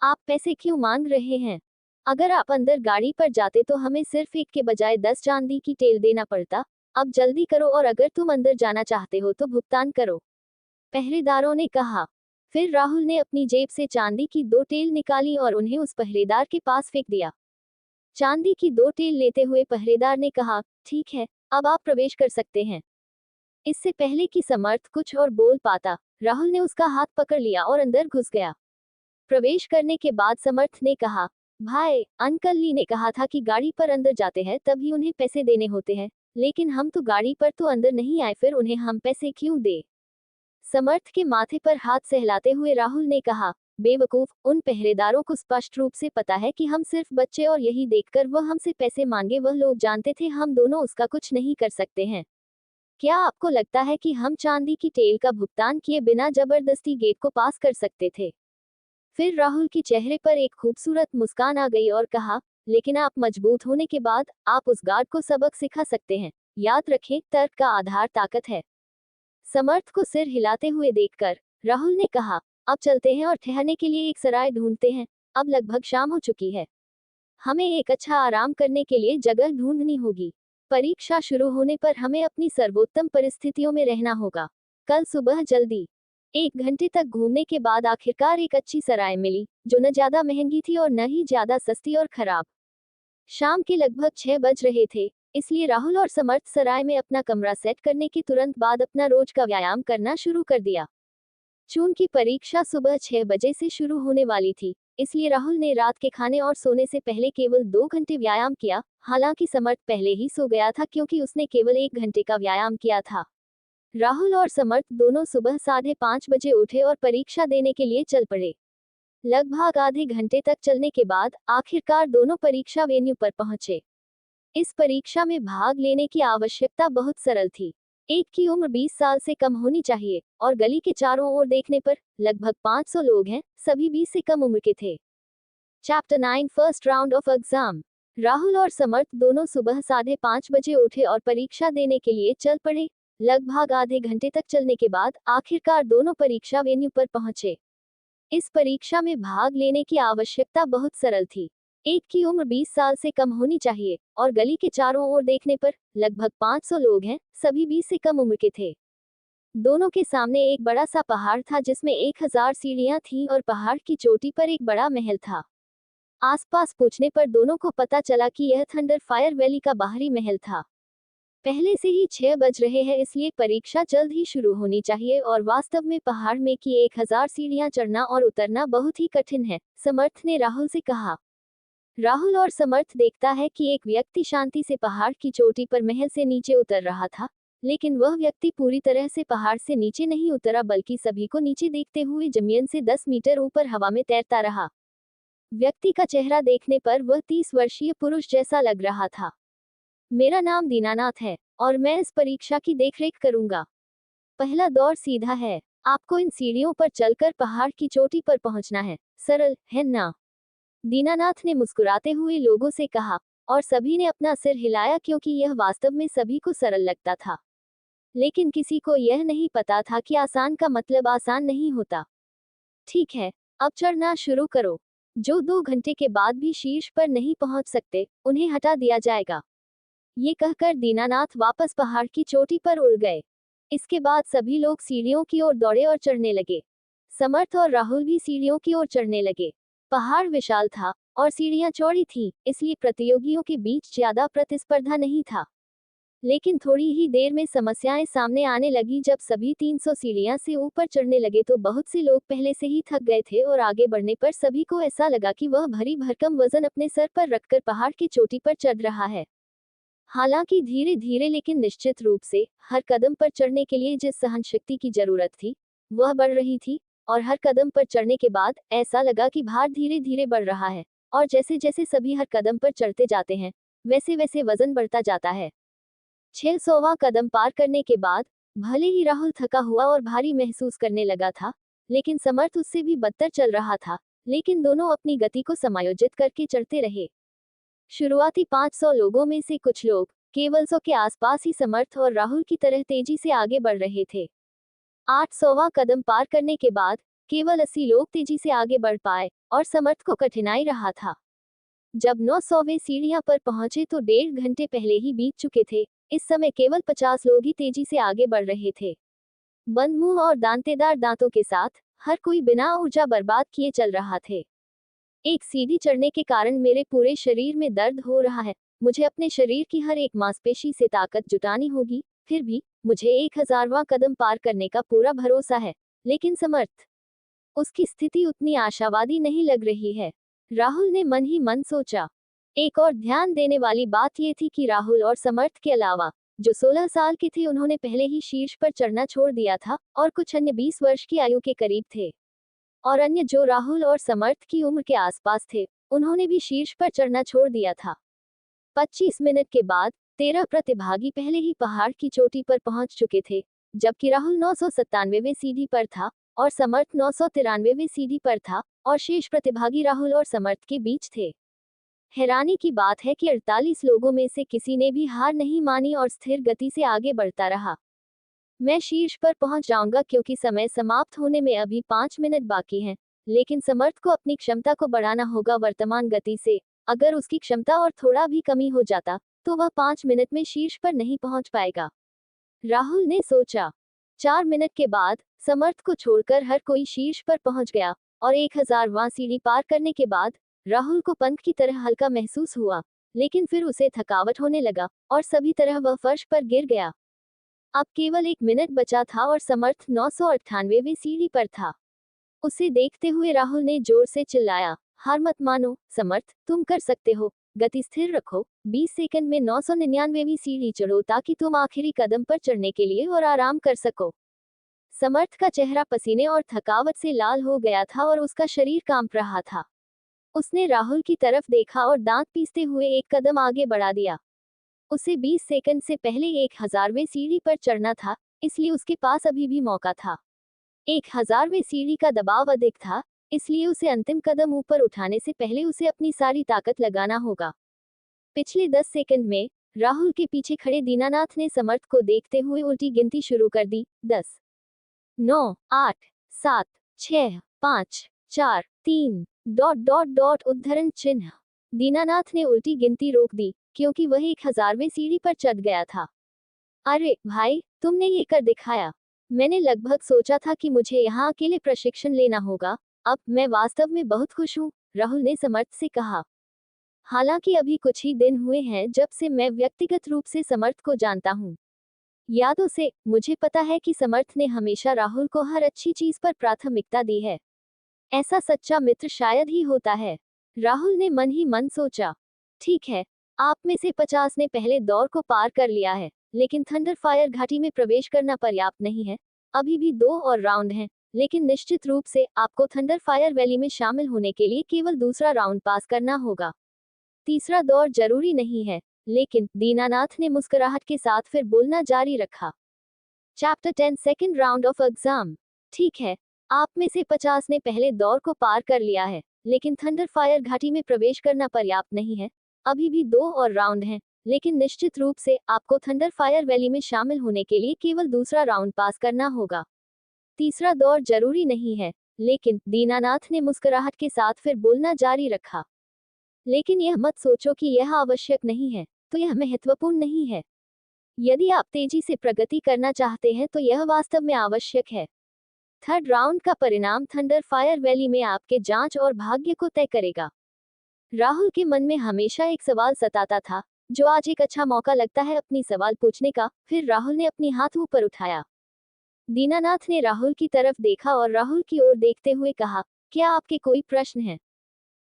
आप पैसे क्यों मांग रहे हैं? अगर आप अंदर गाड़ी पर जाते तो हमें सिर्फ 1 के बजाय 10 चांदी की टेल देना पड़ता। अब जल्दी करो, और अगर तुम अंदर जाना चाहते हो तो भुगतान करो, पहरेदारों ने कहा। फिर राहुल ने अपनी जेब से चांदी की 2 टेल निकाली और उन्हें उस पहरेदार के पास फेंक दिया। चांदी की 2 टेल लेते हुए पहरेदार ने कहा, ठीक है, अब आप प्रवेश कर सकते हैं। इससे पहले कि समर्थ कुछ और बोल पाता, राहुल ने उसका हाथ पकड़ लिया और अंदर घुस गया। प्रवेश करने के बाद समर्थ ने कहा, भाई, अंकल ली ने कहा था कि गाड़ी पर अंदर जाते हैं तभी उन्हें पैसे देने होते हैं, लेकिन हम तो गाड़ी पर तो अंदर नहीं आए, फिर उन्हें हम पैसे क्यों दे? समर्थ के माथे पर हाथ सहलाते हुए राहुल ने कहा, बेवकूफ, उन पहरेदारों को स्पष्ट रूप से पता है कि हम सिर्फ बच्चे, और यही देखकर वह हमसे पैसे मांगे। वह लोग जानते थे हम दोनों उसका कुछ नहीं कर सकते हैं। क्या आपको लगता है कि हम चांदी की टेल का भुगतान किए बिना जबरदस्ती गेट को पास कर सकते थे? फिर राहुल के चेहरे पर एक खूबसूरत मुस्कान आ गई और कहा, लेकिन आप मजबूत होने के बाद आप उस गार्ड को सबक सिखा सकते हैं। याद रखें, तर्क का आधार ताकत है। समर्थ को सिर हिलाते हुए देखकर राहुल ने कहा, अब चलते हैं और ठहरने के लिए एक सराय ढूंढते हैं। अब लगभग शाम हो चुकी है। हमें एक अच्छा आराम करने के लिए जगह ढूंढनी होगी। परीक्षा शुरू होने पर हमें अपनी सर्वोत्तम परिस्थितियों में रहना होगा। कल सुबह जल्दी 1 घंटे तक घूमने के बाद आखिरकार एक अच्छी सराय मिली, जो न ज्यादा महंगी थी और न ही ज्यादा सस्ती और खराब। शाम के लगभग 6 बज रहे थे, इसलिए राहुल और समर्थ सराय में अपना कमरा सेट करने के तुरंत बाद अपना रोज का व्यायाम करना शुरू कर दिया। चूंकि परीक्षा सुबह 6 बजे से शुरू होने वाली थी, इसलिए राहुल ने रात के खाने और सोने से पहले केवल 2 घंटे व्यायाम किया। हालांकि समर्थ पहले ही सो गया था क्योंकि उसने केवल 1 घंटे का व्यायाम किया था। राहुल और समर्थ दोनों सुबह 5:30 बजे उठे और परीक्षा देने के लिए चल पड़े। लगभग आधे घंटे तक चलने के बाद आखिरकार दोनों परीक्षा वेन्यू पर पहुंचे। इस परीक्षा में भाग लेने की आवश्यकता बहुत सरल थी। एक की उम्र 20 साल से कम होनी चाहिए और गली के चारों ओर देखने पर लगभग 500 लोग हैं, सभी 20 से कम उम्र के थे। Chapter 9 first round of exam. Rahul और समर्थ दोनों सुबह 5:30 बजे उठे और परीक्षा देने के लिए चल पड़े। लगभग आधे घंटे तक चलने के बाद आखिरकार दोनों परीक्षा वेन्यू पर पहुंचे। इस परीक्षा में भाग लेने की आवश्यकता बहुत सरल थी। एक की उम्र 20 साल से कम होनी चाहिए और गली के चारों ओर देखने पर लगभग 500 लोग हैं, सभी 20 से कम उम्र के थे। दोनों के सामने एक बड़ा सा पहाड़ था जिसमें 1000 सीढ़ियां थीं और पहाड़ की चोटी पर एक बड़ा महल था। आसपास पूछने पर दोनों को पता चला कि यह थंडर फायर वैली का बाहरी महल था। पहले से ही 6 बज रहे हैं, इसलिए परीक्षा जल्द ही शुरू होनी चाहिए और वास्तव में पहाड़ में की 1000 सीढ़ियां चढ़ना और उतरना बहुत ही कठिन है, समर्थ ने राहुल से कहा। राहुल और समर्थ देखता है कि एक व्यक्ति शांति से पहाड़ की चोटी पर महल से नीचे उतर रहा था, लेकिन वह व्यक्ति पूरी तरह से पहाड़ से नीचे नहीं उतरा बल्कि सभी को नीचे देखते हुए जमीन से 10 मीटर ऊपर हवा में तैरता रहा। व्यक्ति का चेहरा देखने पर वह 30 वर्षीय पुरुष जैसा लग रहा था। मेरा नाम दीनानाथ है और मैं इस परीक्षा की देखरेख करूंगा। पहला दौर सीधा है। आपको इन सीढ़ियों पर चलकर पहाड़ की चोटी पर पहुंचना है। सरल है ना? दीनानाथ ने मुस्कुराते हुए लोगों से कहा और सभी ने अपना सिर हिलाया क्योंकि यह वास्तव में सभी को सरल लगता था। लेकिन किसी को यह नहीं पता था कि आसान का मतलब आसान नहीं होता। ठीक है, अब चढ़ना शुरू करो। जो 2 घंटे के बाद भी शीर्ष पर नहीं पहुंच सकते, उन्हें हटा दिया जाएगा। ये कहकर दीनानाथ वापस पहाड़ की चोटी पर उड़ गए। इसके बाद सभी लोग सीढ़ियों की ओर दौड़े और चढ़ने लगे। समर्थ और राहुल भी सीढ़ियों की ओर चढ़ने लगे। पहाड़ विशाल था और सीढ़ियां चौड़ी थीं, इसलिए प्रतियोगियों के बीच ज्यादा प्रतिस्पर्धा नहीं था। लेकिन थोड़ी ही देर में समस्याएं सामने आने लगी। जब सभी 300 सीढ़ियां से ऊपर चढ़ने लगे तो बहुत से लोग पहले से ही थक गए थे और आगे बढ़ने पर सभी को ऐसा लगा कि वह भरी भरकम वजन अपने सर पर रखकर पहाड़ की चोटी पर चढ़ रहा है। हालांकि धीरे धीरे लेकिन निश्चित रूप से हर कदम पर चढ़ने के लिए जिस सहनशक्ति की जरूरत थी वह बढ़ रही थी और हर कदम पर चढ़ने के बाद ऐसा लगा कि भार धीरे धीरे बढ़ रहा है और जैसे जैसे सभी हर कदम पर चढ़ते जाते हैं वैसे वैसे वजन बढ़ता जाता है। 600वां कदम पार करने के बाद भले ही राहुल थका हुआ और भारी महसूस करने लगा था, लेकिन समर्थ उससे भी बदतर चल रहा था। लेकिन दोनों अपनी गति को समायोजित करके चढ़ते रहे। शुरुआती 500 लोगों में से कुछ लोग केवल 100 के आसपास ही समर्थ और राहुल की तरह तेजी से आगे बढ़ रहे थे। 800वां कदम पार करने के बाद केवल 80 लोग तेजी से आगे बढ़ पाए और समर्थ को कठिनाई रहा था। जब 900वें सीढ़ियां पर पहुंचे तो 1.5 घंटे पहले ही बीत चुके थे। इस समय केवल 50 लोग ही तेजी से आगे बढ़ रहे थे। बंद मुंह और दांतेदार दांतों के साथ हर कोई बिना ऊर्जा बर्बाद किए चल रहा थे। एक सीढ़ी चढ़ने के कारण मेरे पूरे शरीर में दर्द हो रहा है। मुझे अपने शरीर की हर एक मांसपेशी से ताकत जुटानी होगी। फिर भी मुझे 1000वां कदम पार करने का पूरा भरोसा है। लेकिन समर्थ, उसकी स्थिति उतनी आशावादी नहीं लग रही है। राहुल ने मन ही मन सोचा। एक और ध्यान देने वाली बात यह थी कि राहुल और समर्थ के अलावा जो 16 साल के थे उन्होंने पहले ही शीर्ष पर चढ़ना छोड़ दिया था और कुछ अन्य 20 वर्ष की आयु के करीब थे। और अन्य जो राहुल और समर्थ की उम्र के आसपास थे, उन्होंने भी शीर्ष पर चढ़ना छोड़ दिया था। 25 मिनट के बाद 13 प्रतिभागी पहले ही पहाड़ की चोटी पर पहुंच चुके थे, जबकि राहुल 997वें सीढ़ी पर था और समर्थ 993वें सीढ़ी पर था और शेष प्रतिभागी राहुल और समर्थ के बीच थे। हैरानी की बात है कि 48 लोगों में से किसी ने भी हार नहीं मानी और स्थिर गति से आगे बढ़ता रहा। मैं शीर्ष पर पहुंच जाऊंगा क्योंकि समय समाप्त होने में अभी 5 मिनट बाकी हैं, लेकिन समर्थ को अपनी क्षमता को बढ़ाना होगा वर्तमान गति से। अगर उसकी क्षमता और थोड़ा भी कमी हो जाता तो वह 5 मिनट में शीर्ष पर नहीं पहुंच पाएगा, राहुल ने सोचा। 4 मिनट के बाद समर्थ को छोड़कर हर कोई शीर्ष पर पहुंच गया और 1000वां सीढ़ी पार करने के बाद राहुल को पंख की तरह हल्का महसूस हुआ, लेकिन फिर उसे थकावट होने लगा और सभी तरह वह फर्श पर गिर गया। अब केवल 1 मिनट बचा था और समर्थ 998वें सीढ़ी पर था। उसे देखते हुए राहुल ने जोर से चिल्लाया, हार मत मानो समर्थ, तुम कर सकते हो, गति स्थिर रखो, 20 सेकंड में 999वीं सीढ़ी चढ़ो ताकि तुम आखिरी कदम पर चढ़ने के लिए और आराम कर सको। समर्थ का चेहरा पसीने और थकावट से लाल हो गया था और उसका शरीर कांप रहा था। उसने राहुल की तरफ देखा और दांत पीसते हुए एक कदम आगे बढ़ा दिया। उसे 20 सेकंड से पहले 1000वें सीढ़ी पर चढ़ना था, इसलिए उसके पास अभी भी मौका था। 1000वें सीढ़ी का दबाव अधिक था, इसलिए उसे अंतिम कदम ऊपर उठाने से पहले उसे अपनी सारी ताकत लगाना होगा। पिछले 10 सेकंड में राहुल के पीछे खड़े दीनानाथ ने समर्थ को देखते हुए उल्टी गिनती शुरू कर दी। 10, 9, 8, 7, 6, 5, 4, 3, ... उद्धरण चिन्ह। दीनानाथ ने उल्टी गिनती रोक दी क्योंकि वह 1000वें सीढ़ी पर चढ़ गया था। अरे भाई, तुमने ये कर दिखाया। मैंने लगभग सोचा था कि मुझे यहाँ अकेले प्रशिक्षण लेना होगा। अब मैं वास्तव में बहुत खुश हूँ, राहुल ने समर्थ से कहा। हालांकि अभी कुछ ही दिन हुए हैं जब से मैं व्यक्तिगत रूप से समर्थ को जानता हूँ। यादों से मुझे पता है कि समर्थ ने हमेशा राहुल को हर अच्छी चीज पर प्राथमिकता दी है। ऐसा सच्चा मित्र शायद ही होता है, राहुल ने मन ही मन सोचा। ठीक है, आप में से 50 ने पहले दौर को पार कर लिया है, लेकिन थंडर फायर घाटी में प्रवेश करना पर्याप्त नहीं है। अभी भी 2 और राउंड हैं, लेकिन निश्चित रूप से आपको थंडर फायर वैली में शामिल होने के लिए केवल दूसरा राउंड पास करना होगा। तीसरा दौर जरूरी नहीं है, लेकिन दीनानाथ ने मुस्कुराहट के साथ फिर बोलना जारी रखा। Chapter 10 second round of exam. ठीक है, आप में से 50 ने पहले दौर को पार कर लिया है, लेकिन थंडर फायर घाटी में प्रवेश करना पर्याप्त नहीं है। अभी भी 2 और राउंड हैं, लेकिन निश्चित रूप से आपको थंडर फायर वैली में शामिल होने के लिए केवल दूसरा राउंड पास करना होगा। तीसरा दौर जरूरी नहीं है, लेकिन दीनानाथ ने मुस्कुराहट के साथ फिर बोलना जारी रखा। लेकिन यह मत सोचो कि यह आवश्यक नहीं है, तो यह महत्वपूर्ण नहीं है। यदि आप तेजी से प्रगति करना चाहते हैं तो यह वास्तव में आवश्यक है। थर्ड राउंड का परिणाम थंडर फायर वैली में आपके जांच और भाग्य को तय करेगा। राहुल के मन में हमेशा एक सवाल सताता था, जो आज एक अच्छा मौका लगता है अपनी सवाल पूछने का। फिर राहुल ने अपनी हाथ ऊपर उठाया। दीनानाथ ने राहुल की तरफ देखा और राहुल की ओर देखते हुए कहा, क्या आपके कोई प्रश्न हैं?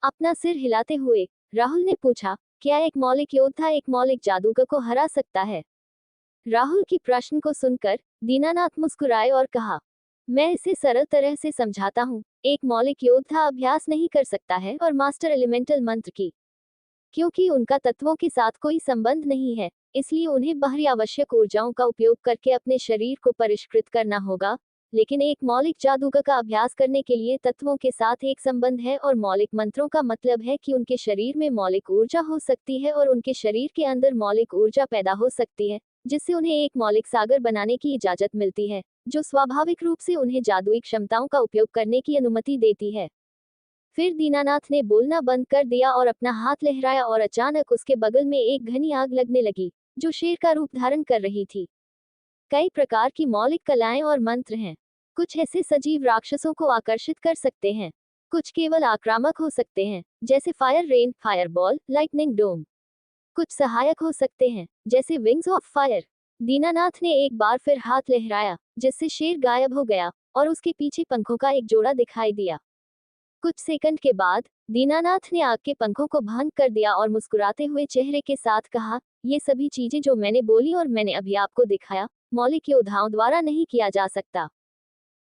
अपना सिर हिलाते हुए राहुल ने पूछा, क्या एक मौलिक योद्धा एक मौलिक जादूगर को हरा सकता है? राहुल की प्रश्न को सुनकर दीनानाथ मुस्कुराए और कहा, मैं इसे सरल तरह से समझाता हूँ। एक मौलिक योद्धा अभ्यास नहीं कर सकता है और मास्टर एलिमेंटल मंत्र की, क्योंकि उनका तत्वों के साथ कोई संबंध नहीं है, इसलिए उन्हें बाहरी आवश्यक ऊर्जाओं का उपयोग करके अपने शरीर को परिष्कृत करना होगा। लेकिन एक मौलिक जादूगर का अभ्यास करने के लिए तत्वों के साथ एक संबंध है और मौलिक मंत्रों का मतलब है कि उनके शरीर में मौलिक ऊर्जा हो सकती है और उनके शरीर के अंदर मौलिक ऊर्जा पैदा हो सकती है, जिससे उन्हें एक मौलिक सागर बनाने की इजाजत मिलती है, जो स्वाभाविक रूप से उन्हें जादुई क्षमताओं का उपयोग करने की अनुमति देती है। फिर दीनानाथ ने बोलना बंद कर दिया और अपना हाथ लहराया और अचानक उसके बगल में एक घनी आग लगने लगी, जो शेर का रूप धारण कर रही थी। कई प्रकार की मौलिक कलाएं और मंत्र हैं। कुछ ऐसे सजीव राक्षसों को आकर्षित कर सकते हैं, कुछ केवल आक्रामक हो सकते हैं, जैसे फायर रेन, फायरबॉल, लाइटनिंग डोम। कुछ सहायक हो सकते हैं, जैसे विंग्स ऑफ फायर। दीनानाथ ने एक बार फिर हाथ लहराया, जिससे शेर गायब हो गया और उसके पीछे पंखों का एक जोड़ा दिखाई दिया। कुछ सेकंड के बाद दीनानाथ ने आग के पंखों को भंग कर दिया और मुस्कुराते हुए चेहरे के साथ कहा, ये सभी चीजें जो मैंने बोली और मैंने अभी आपको दिखाया, मौलिक योद्धाओं द्वारा नहीं किया जा सकता।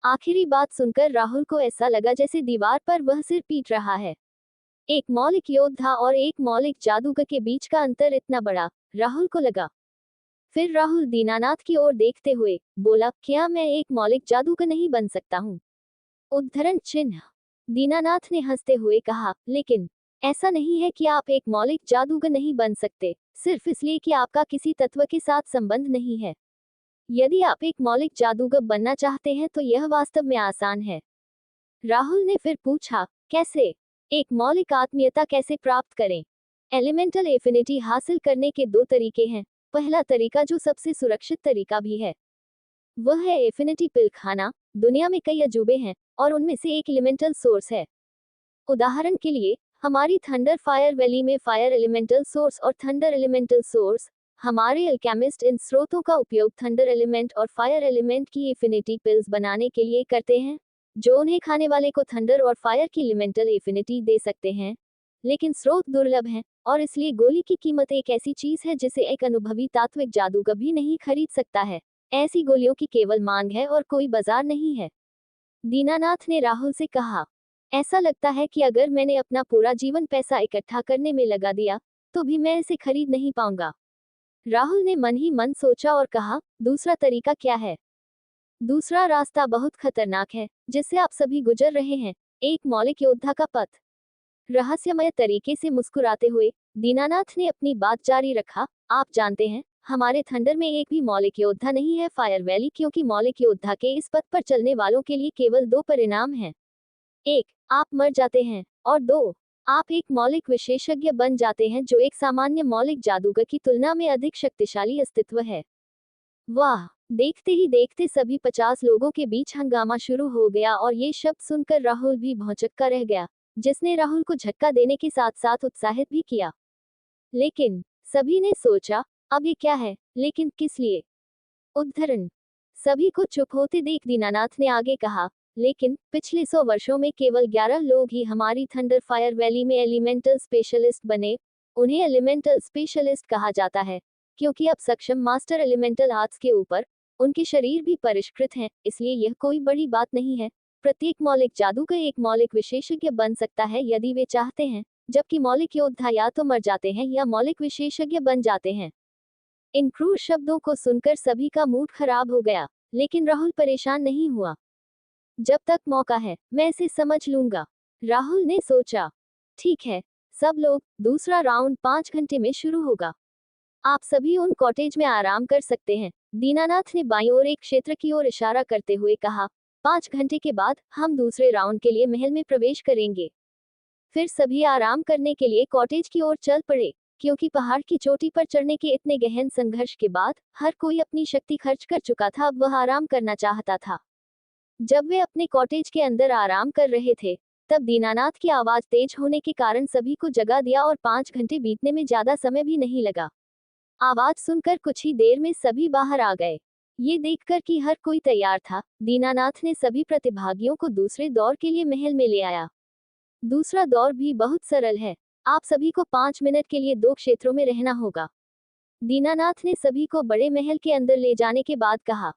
आखिरी बात सुनकर राहुल को ऐसा लगा जैसे दीवार पर वह सिर पीट रहा है। एक मौलिक योद्धा और एक मौलिक जादूगर के बीच का अंतर इतना बड़ा राहुल को लगा। फिर राहुल दीनानाथ की ओर देखते हुए बोला, क्या मैं एक मौलिक जादूगर नहीं बन सकता हूँ? उद्धरण चिन्ह। दीनानाथ ने हंसते हुए कहा, लेकिन ऐसा नहीं है कि आप एक मौलिक जादूगर नहीं बन सकते, सिर्फ इसलिए कि आपका किसी तत्व के साथ संबंध नहीं है। यदि आप एक मौलिक जादूगर बनना चाहते हैं तो यह वास्तव में आसान है। राहुल ने फिर पूछा, कैसे? एक मौलिक आत्मीयता कैसे प्राप्त करें? एलिमेंटल एफिनिटी हासिल करने के दो तरीके हैं। पहला तरीका, जो सबसे सुरक्षित तरीका भी है, वह है एफिनिटी पिल खाना। दुनिया में कई अजूबे हैं और उनमें से एक एलिमेंटल सोर्स है। उदाहरण के लिए, हमारी थंडर फायर वैली में फायर एलिमेंटल सोर्स और थंडर एलिमेंटल सोर्स। हमारे अल्केमिस्ट इन स्रोतों का उपयोग थंडर एलिमेंट और फायर एलिमेंट की एफिनिटी पिल्स बनाने के लिए करते हैं, जो उन्हें खाने वाले को थंडर और फायर की एलिमेंटल एफिनिटी दे सकते हैं। लेकिन स्रोत दुर्लभ हैं और इसलिए गोली की कीमत एक ऐसी चीज है जिसे एक अनुभवी तात्विक जादूगर भी नहीं खरीद सकता है। ऐसी गोलियों की केवल मांग है और कोई बाजार नहीं है। दीनानाथ ने राहुल से कहा, ऐसा लगता है कि अगर मैंने अपना पूरा जीवन पैसा इकट्ठा करने में लगा दिया तो भी मैं इसे खरीद नहीं पाऊंगा। राहुल ने मन ही मन सोचा और कहा, दूसरा तरीका क्या है? दूसरा रास्ता बहुत खतरनाक है, जिससे आप सभी गुजर रहे हैं, एक मौलिक योद्धा का पथ। रहस्यमय तरीके से मुस्कुराते हुए दीनानाथ ने अपनी बात जारी रखा, आप जानते हैं, हमारे थंडर में एक भी मौलिक योद्धा नहीं है फायर वैली, क्योंकि मौलिक योद्धा के इस पथ पर चलने वालों के लिए केवल दो परिणाम हैं। एक, आप मर जाते हैं, और दो, आप एक मौलिक विशेषज्ञ बन जाते हैं, जो एक सामान्य मौलिक जादूगर की तुलना में अधिक शक्तिशाली अस्तित्व है। वाह! देखते ही देखते सभी 50 लोगों के बीच हंगामा शुरू हो गया और ये शब्द सुनकर राहुल भी भौंचक्का रह गया, जिसने राहुल को झटका देने के साथ साथ उत्साहित भी किया। लेकिन सभी ने सोचा, अब ये क्या है, लेकिन किस लिए? उद्धरण। सभी को चुप होते देख दीनानाथ ने आगे कहा, लेकिन पिछले 100 वर्षों में केवल 11 लोग ही हमारी थंडर फायर वैली में एलिमेंटल स्पेशलिस्ट बने। उन्हें एलिमेंटल स्पेशलिस्ट कहा जाता है क्योंकि अब सक्षम मास्टर एलिमेंटल आर्ट्स के ऊपर उनके शरीर भी परिष्कृत हैं, इसलिए यह कोई बड़ी बात नहीं है। प्रत्येक मौलिक जादूगर एक मौलिक विशेषज्ञ बन सकता है यदि वे चाहते हैं, जबकि मौलिक योद्धा या तो मर जाते हैं या मौलिक विशेषज्ञ बन जाते हैं। इन क्रूर शब्दों को सुनकर सभी का मूड खराब हो गया, लेकिन राहुल परेशान नहीं हुआ। जब तक मौका है, मैं इसे समझ लूंगा, राहुल ने सोचा। ठीक है, सब लोग, दूसरा राउंड 5 घंटे में शुरू होगा। आप सभी उन कॉटेज में आराम कर सकते हैं। दीनानाथ ने बाईं ओर एक क्षेत्र की ओर इशारा करते हुए कहा, 5 घंटे के बाद हम दूसरे राउंड के लिए महल में प्रवेश करेंगे। फिर सभी आराम करने के लिए कॉटेज की ओर चल पड़े, क्योंकि पहाड़ की चोटी पर चढ़ने के इतने गहन संघर्ष के बाद हर कोई अपनी शक्ति खर्च कर चुका था, अब वह आराम करना चाहता था। जब वे अपने कॉटेज के अंदर आराम कर रहे थे, तब दीनानाथ की आवाज तेज होने के कारण सभी को जगा दिया और 5 घंटे बीतने में ज्यादा समय भी नहीं लगा। आवाज सुनकर कुछ ही देर में सभी बाहर आ गए। ये देखकर कि हर कोई तैयार था, दीनानाथ ने सभी प्रतिभागियों को दूसरे दौर के लिए महल में ले आया। दूसरा दौर भी बहुत सरल है, आप सभी को 5 मिनट के लिए 2 क्षेत्रों में रहना होगा। दीनानाथ ने सभी को बड़े महल के अंदर ले जाने के बाद कहा,